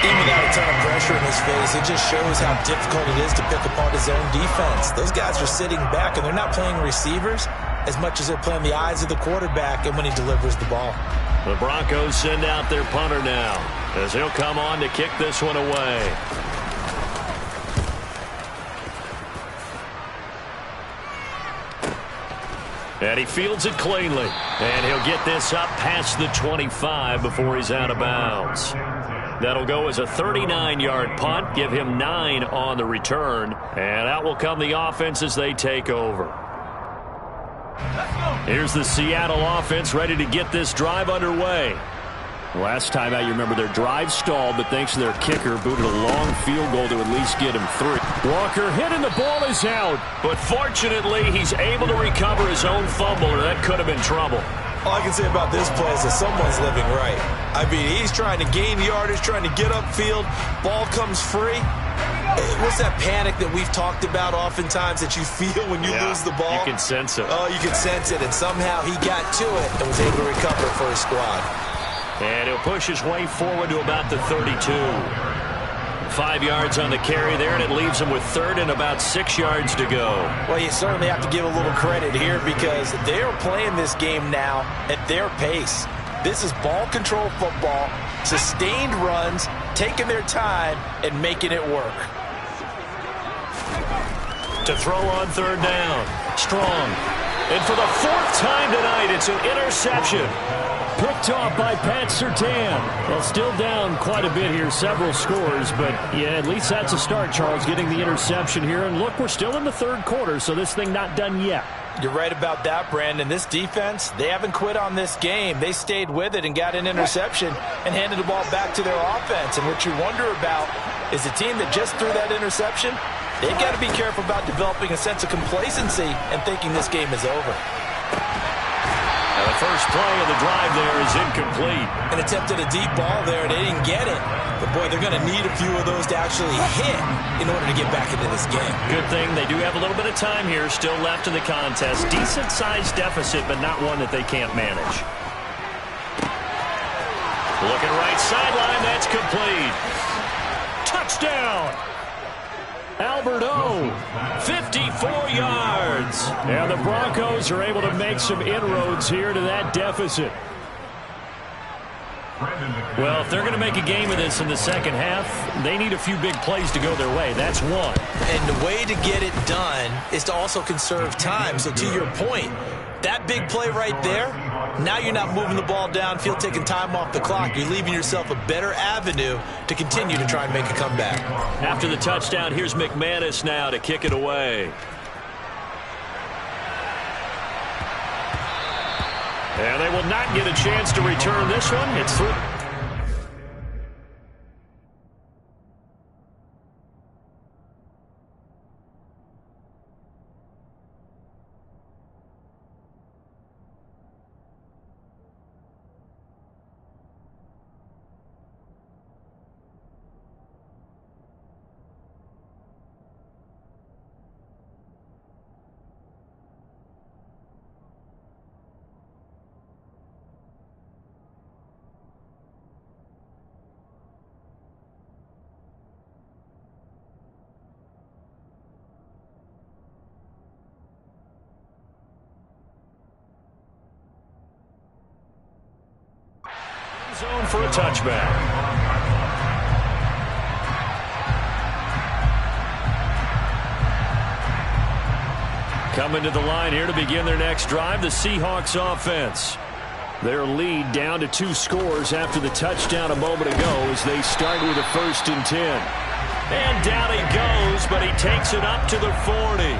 Even without a ton of pressure in his face, it just shows how difficult it is to pick apart his own defense. Those guys are sitting back, and they're not playing receivers as much as they're playing the eyes of the quarterback and when he delivers the ball. The Broncos send out their punter now, as he'll come on to kick this one away. And he fields it cleanly. And he'll get this up past the 25 before he's out of bounds. That'll go as a 39-yard punt, give him 9 on the return. And out will come the offense as they take over. Here's the Seattle offense ready to get this drive underway. Last time out, you remember their drive stalled, but thanks to their kicker, booted a long field goal to at least get him 3. Walker hit and the ball is out. But fortunately, he's able to recover his own fumble, or that could have been trouble. All I can say about this play is that someone's living right. I mean, he's trying to gain yardage, trying to get upfield. Ball comes free. What's that panic that we've talked about oftentimes that you feel when you lose the ball? You can sense it. Oh, you can sense it, and somehow he got to it and was able to recover for his squad. And he'll push his way forward to about the 32. 5 yards on the carry there, and it leaves him with 3rd and about 6 yards to go. Well, you certainly have to give a little credit here because they are playing this game now at their pace. This is ball control football, sustained runs, taking their time, and making it work. To throw on 3rd down. Strong. And for the 4th time tonight, it's an interception. Picked off by Pat Surtain. Well, still down quite a bit here, several scores, but yeah, at least that's a start, Charles, getting the interception here. And look, we're still in the 3rd quarter, so this thing not done yet. You're right about that, Brandon. This defense, they haven't quit on this game. They stayed with it and got an interception and handed the ball back to their offense. And what you wonder about is a team that just threw that interception, they've got to be careful about developing a sense of complacency and thinking this game is over. Now the first play of the drive there is incomplete. An attempt at a deep ball there, and they didn't get it. But, boy, they're going to need a few of those to actually hit in order to get back into this game. Good thing they do have a little bit of time here still left in the contest. Decent-sized deficit, but not one that they can't manage. Looking right sideline, that's complete. Touchdown! Albert O, 54 yards. And the Broncos are able to make some inroads here to that deficit. Well, if they're going to make a game of this in the second half, they need a few big plays to go their way. That's one. And the way to get it done is to also conserve time. So to your point, that big play right there, now you're not moving the ball downfield, taking time off the clock. You're leaving yourself a better avenue to continue to try and make a comeback. After the touchdown, here's McManus now to kick it away. And they will not get a chance to return this one. It's through. Zone for a touchback. Coming to the line here to begin their next drive, the Seahawks offense. Their lead down to 2 scores after the touchdown a moment ago as they start with a 1st and 10. And down he goes, but he takes it up to the 40.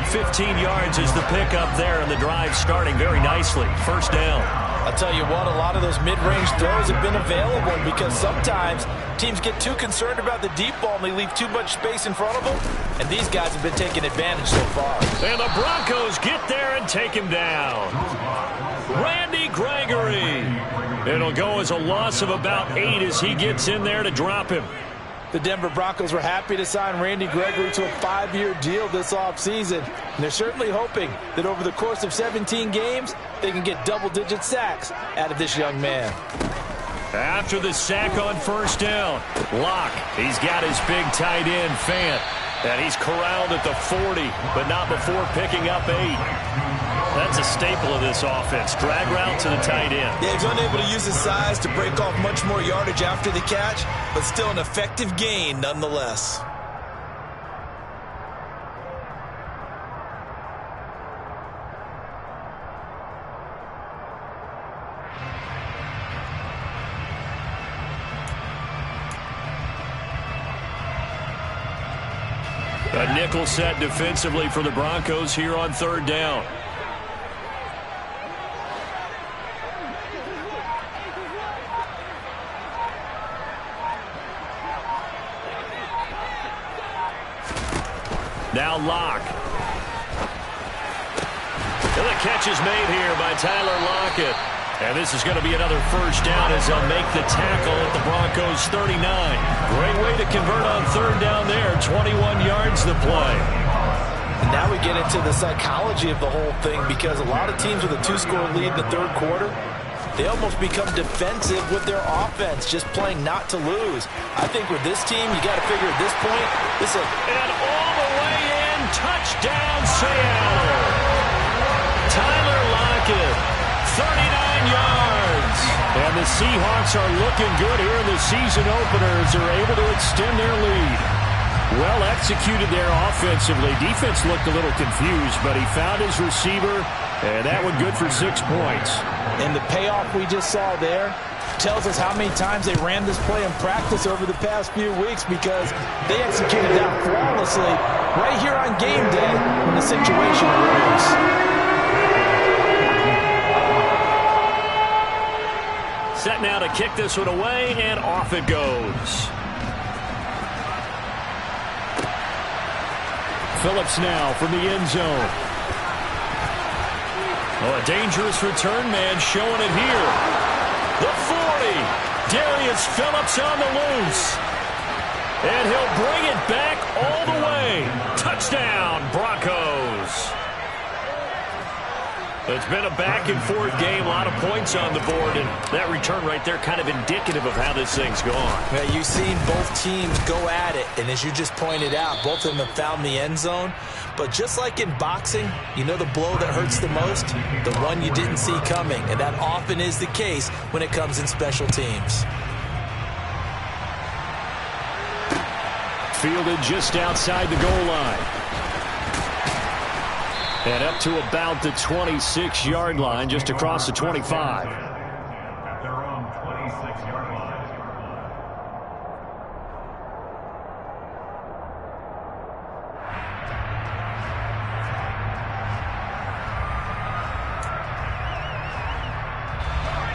15 yards is the pickup there, and the drive starting very nicely. 1st down. I'll tell you what, a lot of those mid-range throws have been available because sometimes teams get too concerned about the deep ball and they leave too much space in front of them, and these guys have been taking advantage so far. And the Broncos get there and take him down. Randy Gregory. It'll go as a loss of about 8 as he gets in there to drop him. The Denver Broncos were happy to sign Randy Gregory to a 5-year deal this offseason. And they're certainly hoping that over the course of 17 games, they can get double-digit sacks out of this young man. After the sack on 1st down, Locke, he's got his big tight end, Fant. And he's corralled at the 40, but not before picking up 8. That's a staple of this offense. Drag route to the tight end. Yeah, he's unable to use his size to break off much more yardage after the catch, but still an effective gain nonetheless. A nickel set defensively for the Broncos here on 3rd down. Now Locke. And the catch is made here by Tyler Lockett. And this is going to be another 1st down as they'll make the tackle at the Broncos 39. Great way to convert on 3rd down there. 21 yards to play. And now we get into the psychology of the whole thing because a lot of teams with a 2-score lead in the 3rd quarter, they almost become defensive with their offense, just playing not to lose. I think with this team, you got to figure at this point, this is and all the way in, touchdown Seattle. Tyler Lockett, 39 yards. And the Seahawks are looking good here in the season opener as they're able to extend their lead. Well executed there offensively. Defense looked a little confused, but he found his receiver, and that one good for 6 points. And the payoff we just saw there tells us how many times they ran this play in practice over the past few weeks because they executed that flawlessly right here on game day when the situation arose. Set now to kick this one away, and off it goes. Phillips now from the end zone. Oh, a dangerous return man showing it here. The 40. Darius Phillips on the loose. And he'll bring it back all the way. Touchdown, Broncos. It's been a back-and-forth game, a lot of points on the board, and that return right there kind of indicative of how this thing's gone. Yeah, you've seen both teams go at it, and as you just pointed out, both of them have found the end zone. But just like in boxing, you know the blow that hurts the most? The one you didn't see coming, and that often is the case when it comes in special teams. Fielded just outside the goal line. And up to about the 26-yard line, just across the 25. At their own 26-yard line.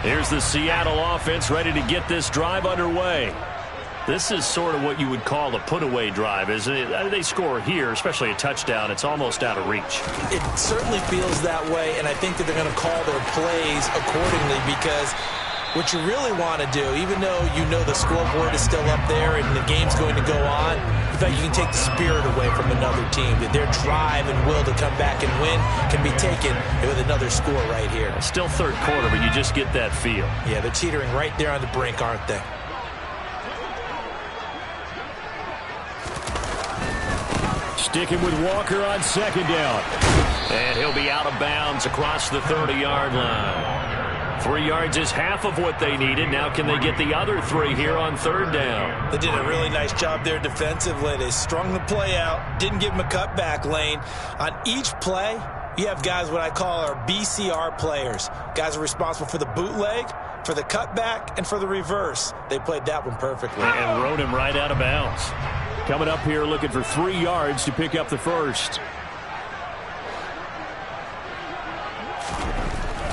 Here's the Seattle offense ready to get this drive underway. This is sort of what you would call a put-away drive, isn't it? They score here, especially a touchdown. It's almost out of reach. It certainly feels that way, and I think that they're going to call their plays accordingly because what you really want to do, even though you know the scoreboard is still up there and the game's going to go on, in fact, you can take the spirit away from another team, that their drive and will to come back and win can be taken with another score right here. Still 3rd quarter, but you just get that feel. Yeah, they're teetering right there on the brink, aren't they? Sticking with Walker on 2nd down. And he'll be out of bounds across the 30-yard line. 3 yards is half of what they needed. Now can they get the other 3 here on 3rd down? They did a really nice job there defensively. They strung the play out, didn't give them a cutback lane. On each play, you have guys what I call our BCR players. Guys are responsible for the bootleg, for the cutback, and for the reverse. They played that one perfectly. And rode him right out of bounds. Coming up here looking for 3 yards to pick up the first.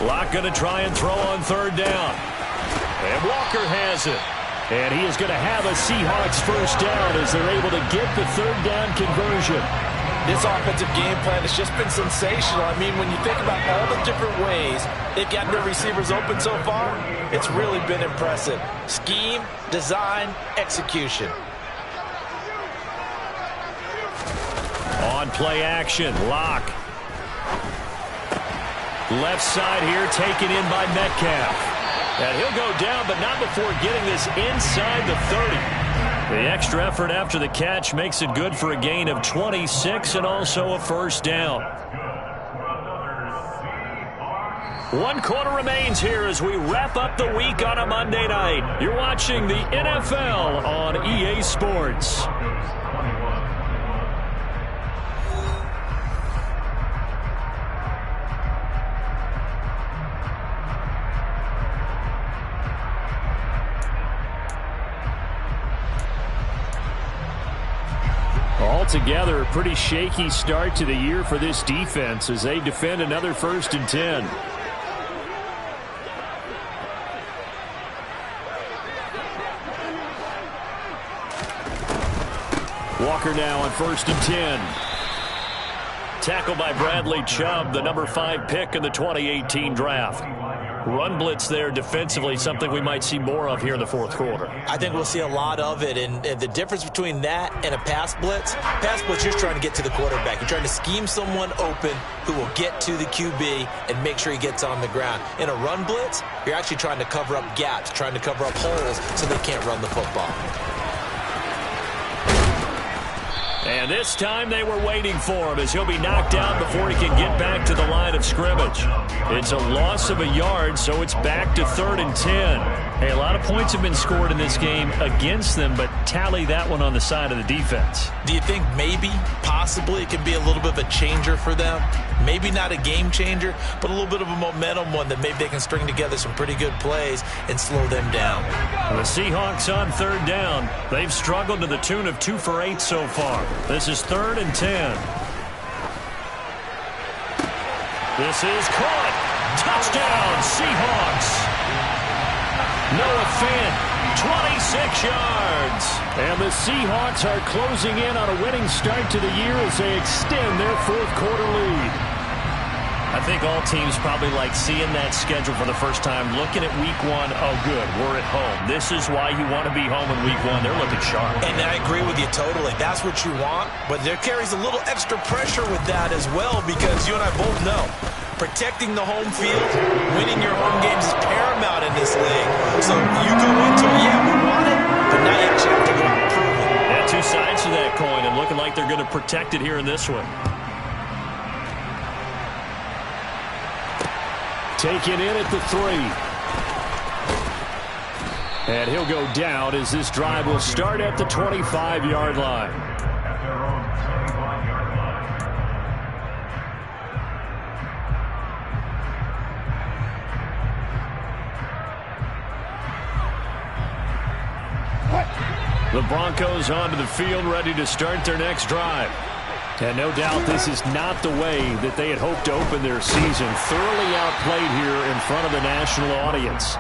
Locke going to try and throw on 3rd down. And Walker has it. And he is going to have a Seahawks first down as they're able to get the 3rd down conversion. This offensive game plan has just been sensational. I mean, when you think about all the different ways they've gotten their receivers open so far, it's really been impressive. Scheme, design, execution. On play action, Locke. Left side here taken in by Metcalf. And he'll go down, but not before getting this inside the 30. The extra effort after the catch makes it good for a gain of 26 and also a first down. 1 quarter remains here as we wrap up the week on a Monday night. You're watching the NFL on EA Sports. Altogether, a pretty shaky start to the year for this defense as they defend another 1st and 10. Walker now on 1st and 10. Tackled by Bradley Chubb, the number 5 pick in the 2018 draft. Run blitz there defensively, something we might see more of here in the 4th quarter. I think we'll see a lot of it, and the difference between that and a pass blitz, you're trying to get to the quarterback. You're trying to scheme someone open who will get to the QB and make sure he gets on the ground. In a run blitz, you're actually trying to cover up gaps, trying to cover up holes so they can't run the football. And this time they were waiting for him as he'll be knocked down before he can get back to the line of scrimmage. It's a loss of a yard, so it's back to 3rd and 10. Hey, a lot of points have been scored in this game against them, but tally that one on the side of the defense. Do you think maybe, possibly, it can be a little bit of a changer for them? Maybe not a game changer, but a little bit of a momentum one that maybe they can string together some pretty good plays and slow them down. The Seahawks on 3rd down. They've struggled to the tune of 2 for 8 so far. This is 3rd and 10. This is caught. Touchdown, Seahawks. Noah Fant, 26 yards. And the Seahawks are closing in on a winning start to the year as they extend their 4th quarter lead. I think all teams probably like seeing that schedule for the first time, looking at week 1. Oh, good, we're at home. This is why you want to be home in week 1. They're looking sharp. And I agree with you totally. That's what you want, but there carries a little extra pressure with that as well because you and I both know protecting the home field, winning your home games is paramount in this league. So you go into it, yeah, we want it, but now you actually have to go and prove it. Yeah, 2 sides to that coin and looking like they're going to protect it here in this one. Taken in at the 3. And he'll go down as this drive will start at the 25-yard line. At their own 25-yard line. The Broncos onto the field, ready to start their next drive. And no doubt this is not the way that they had hoped to open their season. Thoroughly outplayed here in front of the national audience.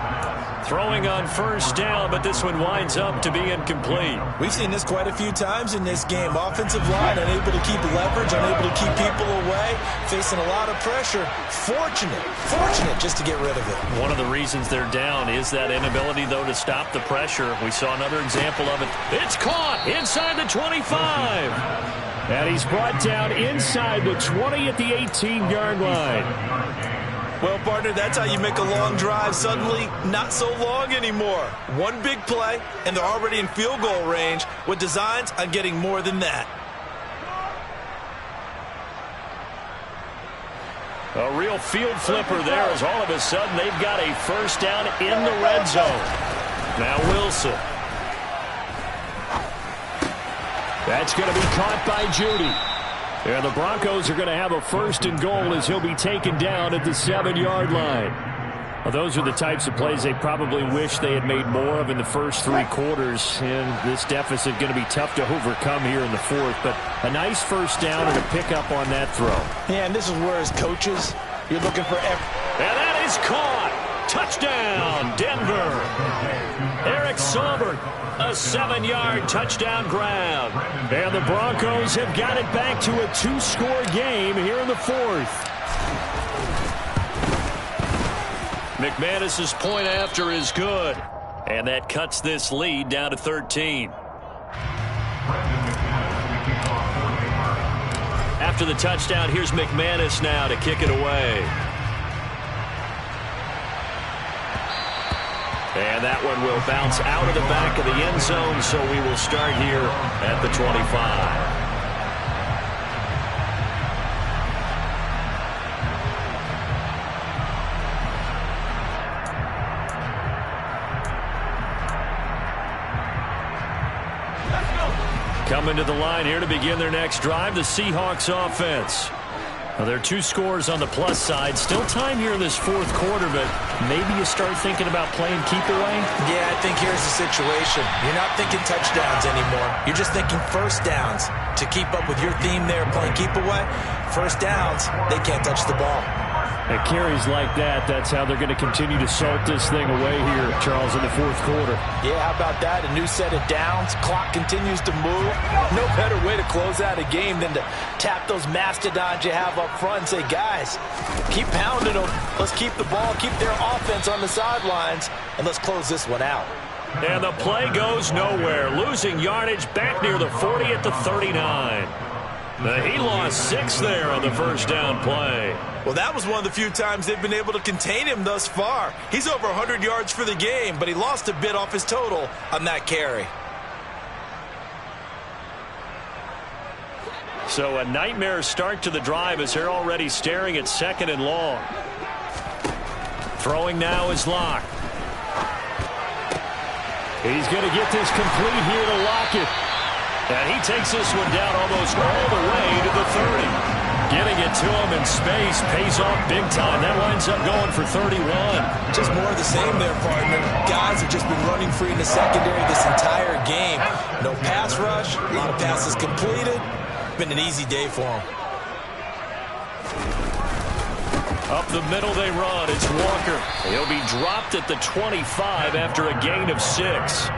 Throwing on 1st down, but this one winds up to be incomplete. We've seen this quite a few times in this game. Offensive line unable to keep leverage, unable to keep people away, facing a lot of pressure. Fortunate just to get rid of it. One of the reasons they're down is that inability, though, to stop the pressure. We saw another example of it. It's caught inside the 25. And he's brought down inside the 20 at the 18-yard line. Well, partner, that's how you make a long drive suddenly not so long anymore. One big play, and they're already in field goal range with designs on getting more than that. A real field flipper there as all of a sudden they've got a first down in the red zone. Now Wilson. That's going to be caught by Judy. And the Broncos are going to have a first and goal as he'll be taken down at the 7-yard line. Well, those are the types of plays they probably wish they had made more of in the first 3 quarters. And this deficit going to be tough to overcome here in the 4th. But a nice first down and a pickup on that throw. Yeah, and this is where as coaches, you're looking for every... And that is caught. Touchdown, Denver. Eric Saubert, a 7-yard touchdown grab. And the Broncos have got it back to a 2-score game here in the 4th. McManus's point after is good. And that cuts this lead down to 13. After the touchdown, here's McManus now to kick it away. And that one will bounce out of the back of the end zone, so we will start here at the 25. Coming to the line here to begin their next drive, the Seahawks offense. Now, there are 2 scores on the plus side. Still time here in this 4th quarter, but maybe you start thinking about playing keep away? Yeah, I think here's the situation. You're not thinking touchdowns anymore. You're just thinking first downs. To keep up with your theme there, playing keep away, first downs, they can't touch the ball. At carries like that, that's how they're going to continue to salt this thing away here, Charles, in the 4th quarter. Yeah, how about that? A new set of downs. Clock continues to move. No better way to close out a game than to tap those mastodons you have up front and say, guys, keep pounding them. Let's keep the ball, keep their offense on the sidelines, and let's close this one out. And the play goes nowhere. Losing yardage back near the 40 at the 39. He lost 6 there on the first down play. Well, that was one of the few times they've been able to contain him thus far. He's over 100 yards for the game, but he lost a bit off his total on that carry. So a nightmare start to the drive as they're already staring at 2nd and long. Throwing now is Locke. He's going to get this complete here to Lockett. And he takes this one down almost all the way to the 30. Getting it to him in space pays off big time. That winds up going for 31. Just more of the same there, partner. Guys have just been running free in the secondary this entire game. No pass rush, a lot of passes completed. Been an easy day for them. Up the middle they run. It's Walker. He'll be dropped at the 25 after a gain of 6.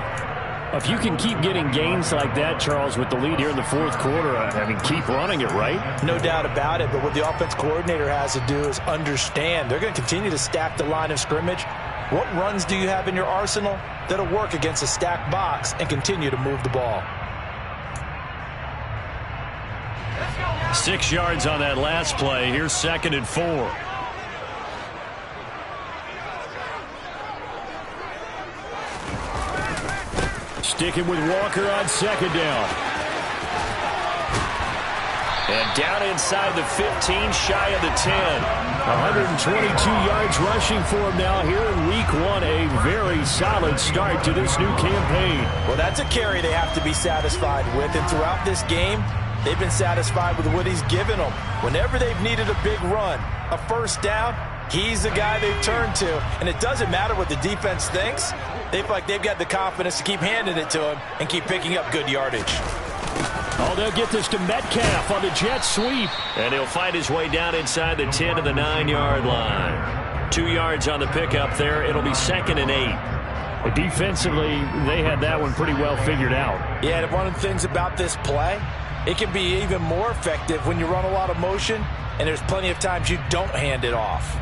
If you can keep getting gains like that, Charles, with the lead here in the 4th quarter, I mean, keep running it, right? No doubt about it, but what the offense coordinator has to do is understand they're going to continue to stack the line of scrimmage. What runs do you have in your arsenal that'll work against a stacked box and continue to move the ball? 6 yards on that last play. Here's 2nd and 4. Sticking with Walker on 2nd down. And down inside the 15, shy of the 10. 122 yards rushing for him now here in week 1. A very solid start to this new campaign. Well, that's a carry they have to be satisfied with. And throughout this game, they've been satisfied with what he's given them. Whenever they've needed a big run, a first down, he's the guy they've turned to. And it doesn't matter what the defense thinks. They feel like they've got the confidence to keep handing it to him and keep picking up good yardage. Oh, they'll get this to Metcalf on the jet sweep. And he'll find his way down inside the 10 to the 9-yard line. 2 yards on the pickup there. It'll be 2nd and 8. Defensively, they had that one pretty well figured out. Yeah, and one of the things about this play, it can be even more effective when you run a lot of motion, and there's plenty of times you don't hand it off.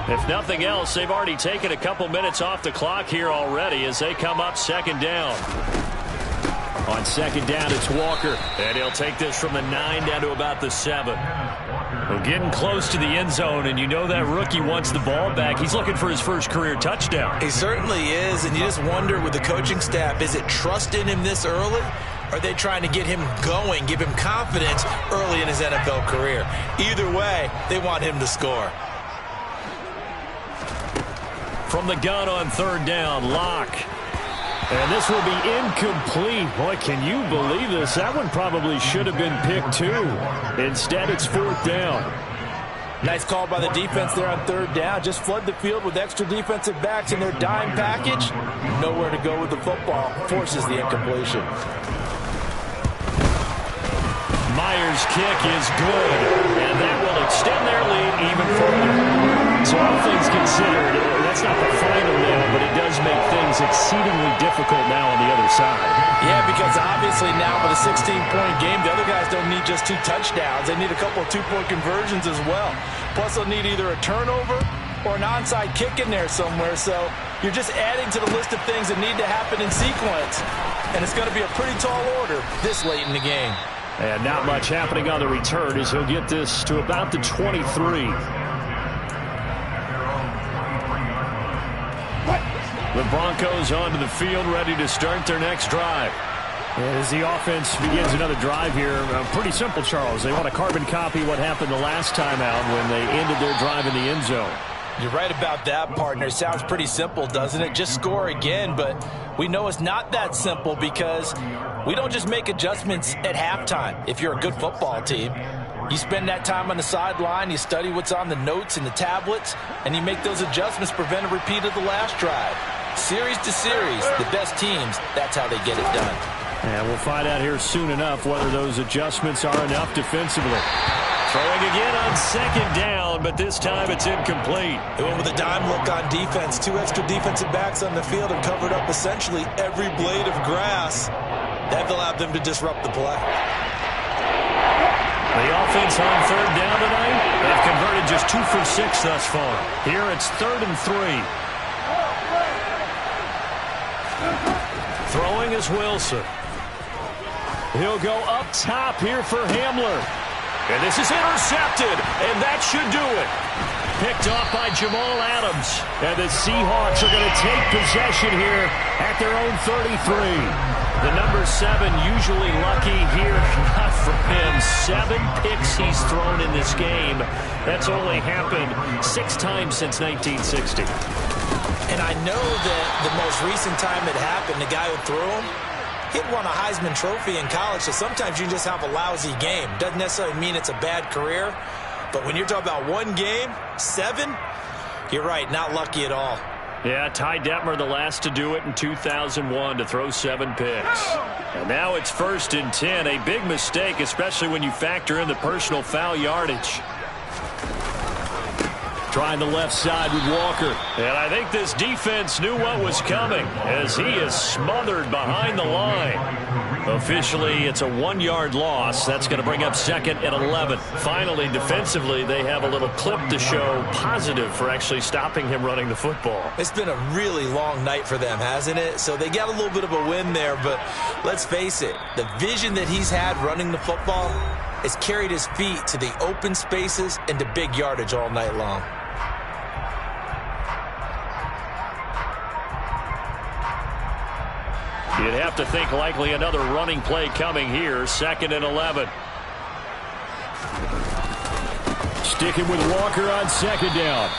If nothing else, they've already taken a couple minutes off the clock here already as they come up 2nd down. On second down, it's Walker. And he'll take this from the 9 down to about the 7. Well, getting close to the end zone, and you know that rookie wants the ball back. He's looking for his first career touchdown. He certainly is, and you just wonder with the coaching staff, is it trust in him this early? Or are they trying to get him going, give him confidence early in his NFL career? Either way, they want him to score. From the gun on third down, Locke. And this will be incomplete. Boy, can you believe this? That one probably should have been picked too. Instead, it's fourth down. Nice call by the defense there on third down. Just flood the field with extra defensive backs in their dime package. Nowhere to go with the football. Forces the incompletion. Myers' kick is good. And that will extend their lead even further. So all things considered, that's not the final now, but it does make things exceedingly difficult now on the other side. Yeah, because obviously now with a 16-point game, the other guys don't need just 2 touchdowns. They need a couple of 2-point conversions as well. Plus, they'll need either a turnover or an onside kick in there somewhere. So you're just adding to the list of things that need to happen in sequence. And it's going to be a pretty tall order this late in the game. And not much happening on the return as he'll get this to about the 23. The Broncos onto the field, ready to start their next drive. As the offense begins another drive here, pretty simple, Charles. They want to carbon copy what happened the last time out when they ended their drive in the end zone. You're right about that, partner. Sounds pretty simple, doesn't it? Just score again, but we know it's not that simple because we don't just make adjustments at halftime if you're a good football team. You spend that time on the sideline, you study what's on the notes and the tablets, and you make those adjustments, prevent a repeat of the last drive. Series to series, the best teams, that's how they get it done. And we'll find out here soon enough whether those adjustments are enough defensively. Throwing again on second down, but this time it's incomplete. They went with a dime look on defense. 2 extra defensive backs on the field and covered up essentially every blade of grass. That allowed them to disrupt the play. The offense on third down tonight, they've converted just 2 for 6 thus far. Here it's 3rd and 3. Throwing is Wilson. He'll go up top here for Hamler. And this is intercepted, and that should do it. Picked off by Jamal Adams. And the Seahawks are going to take possession here at their own 33. The number 7 usually lucky here. Not for him. 7 picks he's thrown in this game. That's only happened 6 times since 1960. And I know that the most recent time it happened, the guy who threw him, he'd won a Heisman Trophy in college, so sometimes you just have a lousy game. Doesn't necessarily mean it's a bad career, but when you're talking about 1 game, 7, you're right, not lucky at all. Yeah, Ty Detmer the last to do it in 2001 to throw 7 picks. And now it's 1st and 10, a big mistake, especially when you factor in the personal foul yardage. Trying the left side with Walker. And I think this defense knew what was coming as he is smothered behind the line. Officially, it's a 1-yard loss. That's going to bring up 2nd and 11. Finally, defensively, they have a little clip to show positive for actually stopping him running the football. It's been a really long night for them, hasn't it? So they got a little bit of a win there, but let's face it, the vision that he's had running the football has carried his feet to the open spaces and to big yardage all night long. You'd have to think likely another running play coming here. 2nd and 11. Sticking with Walker on 2nd down.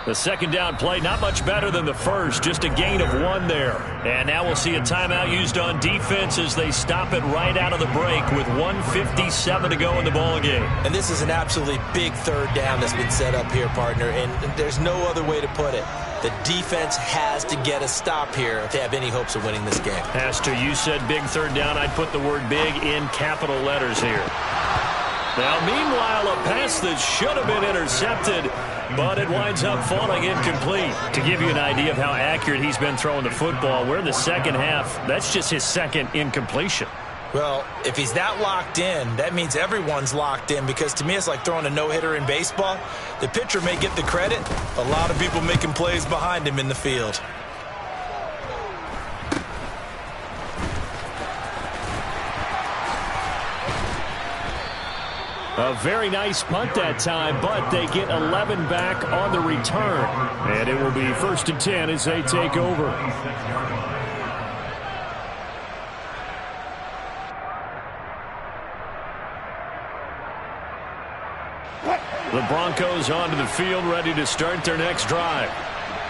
The 2nd down play, not much better than the first, just a gain of 1 there. And now we'll see a timeout used on defense as they stop it right out of the break with 1:57 to go in the ballgame. And this is an absolutely big 3rd down that's been set up here, partner, and there's no other way to put it. The defense has to get a stop here if they have any hopes of winning this game. Has to. You said big 3rd down. I'd put the word big in capital letters here. Now, meanwhile, a pass that should have been intercepted, but it winds up falling incomplete. To give you an idea of how accurate he's been throwing the football, we're in the second half. That's just his 2nd incompletion. Well, if he's that locked in, that means everyone's locked in, because to me it's like throwing a no-hitter in baseball. The pitcher may get the credit, a lot of people making plays behind him in the field. A very nice punt that time, but they get 11 back on the return. And it will be 1st and 10 as they take over. The Broncos onto the field, ready to start their next drive.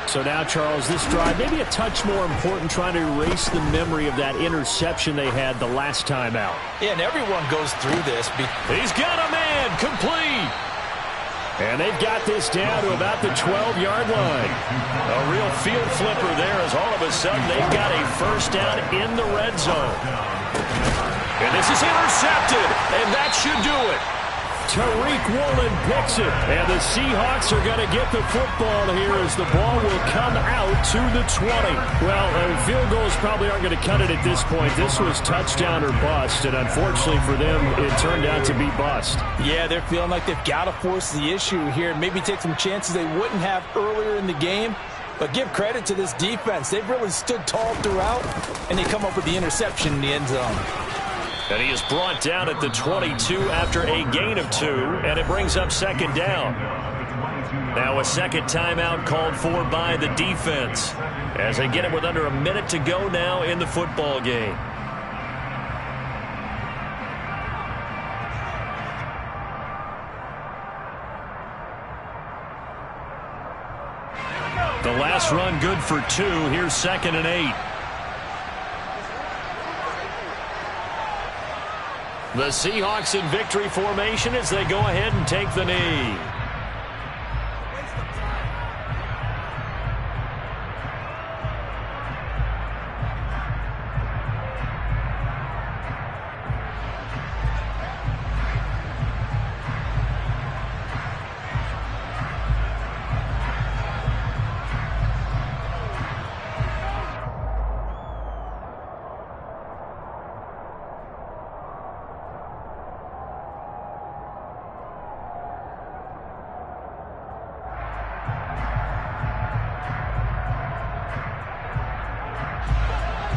So now, Charles, this drive maybe a touch more important, trying to erase the memory of that interception they had the last time out. Yeah, and everyone goes through this. He's got a man, complete. And they've got this down to about the 12-yard line. A real field flipper there as all of a sudden they've got a first down in the red zone. And this is intercepted, and that should do it. Tariq Woolen picks it, and the Seahawks are going to get the football here as the ball will come out to the 20. Well, field goals probably aren't going to cut it at this point. This was touchdown or bust, and unfortunately for them, it turned out to be bust. Yeah, they're feeling like they've got to force the issue here, maybe take some chances they wouldn't have earlier in the game. But give credit to this defense. They've really stood tall throughout, and they come up with the interception in the end zone. And he is brought down at the 22 after a gain of 2, and it brings up 2nd down. Now a second timeout called for by the defense as they get it with under a minute to go now in the football game. The last run good for 2. Here's 2nd and 8. The Seahawks in victory formation as they go ahead and take the knee.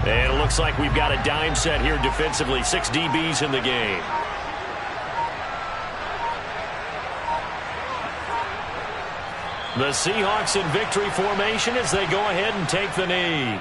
And it looks like we've got a dime set here defensively. 6 DBs in the game. The Seahawks in victory formation as they go ahead and take the knee.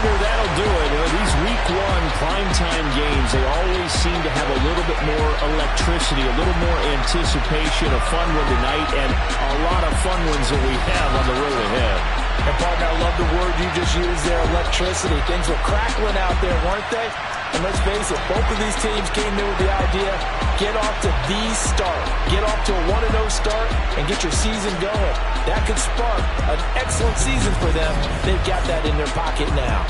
That'll do it. These Week 1 primetime games, they always seem to have a little bit more electricity, a little more anticipation, a fun one tonight, and a lot of fun ones that we have on the road ahead. And, partner, I love the word you just used there, electricity. Things were crackling out there, weren't they? And let's face it, both of these teams came in with the idea, get off to the start. Get off to a 1-0 start and get your season going. That could spark an excellent season for them. They've got that in their pocket now.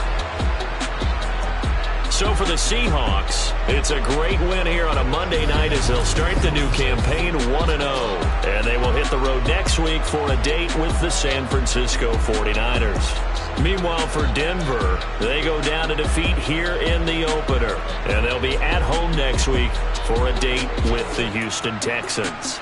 So for the Seahawks, it's a great win here on a Monday night as they'll start the new campaign 1-0. And they will hit the road next week for a date with the San Francisco 49ers. Meanwhile, for Denver, they go down to defeat here in the opener. And they'll be at home next week for a date with the Houston Texans.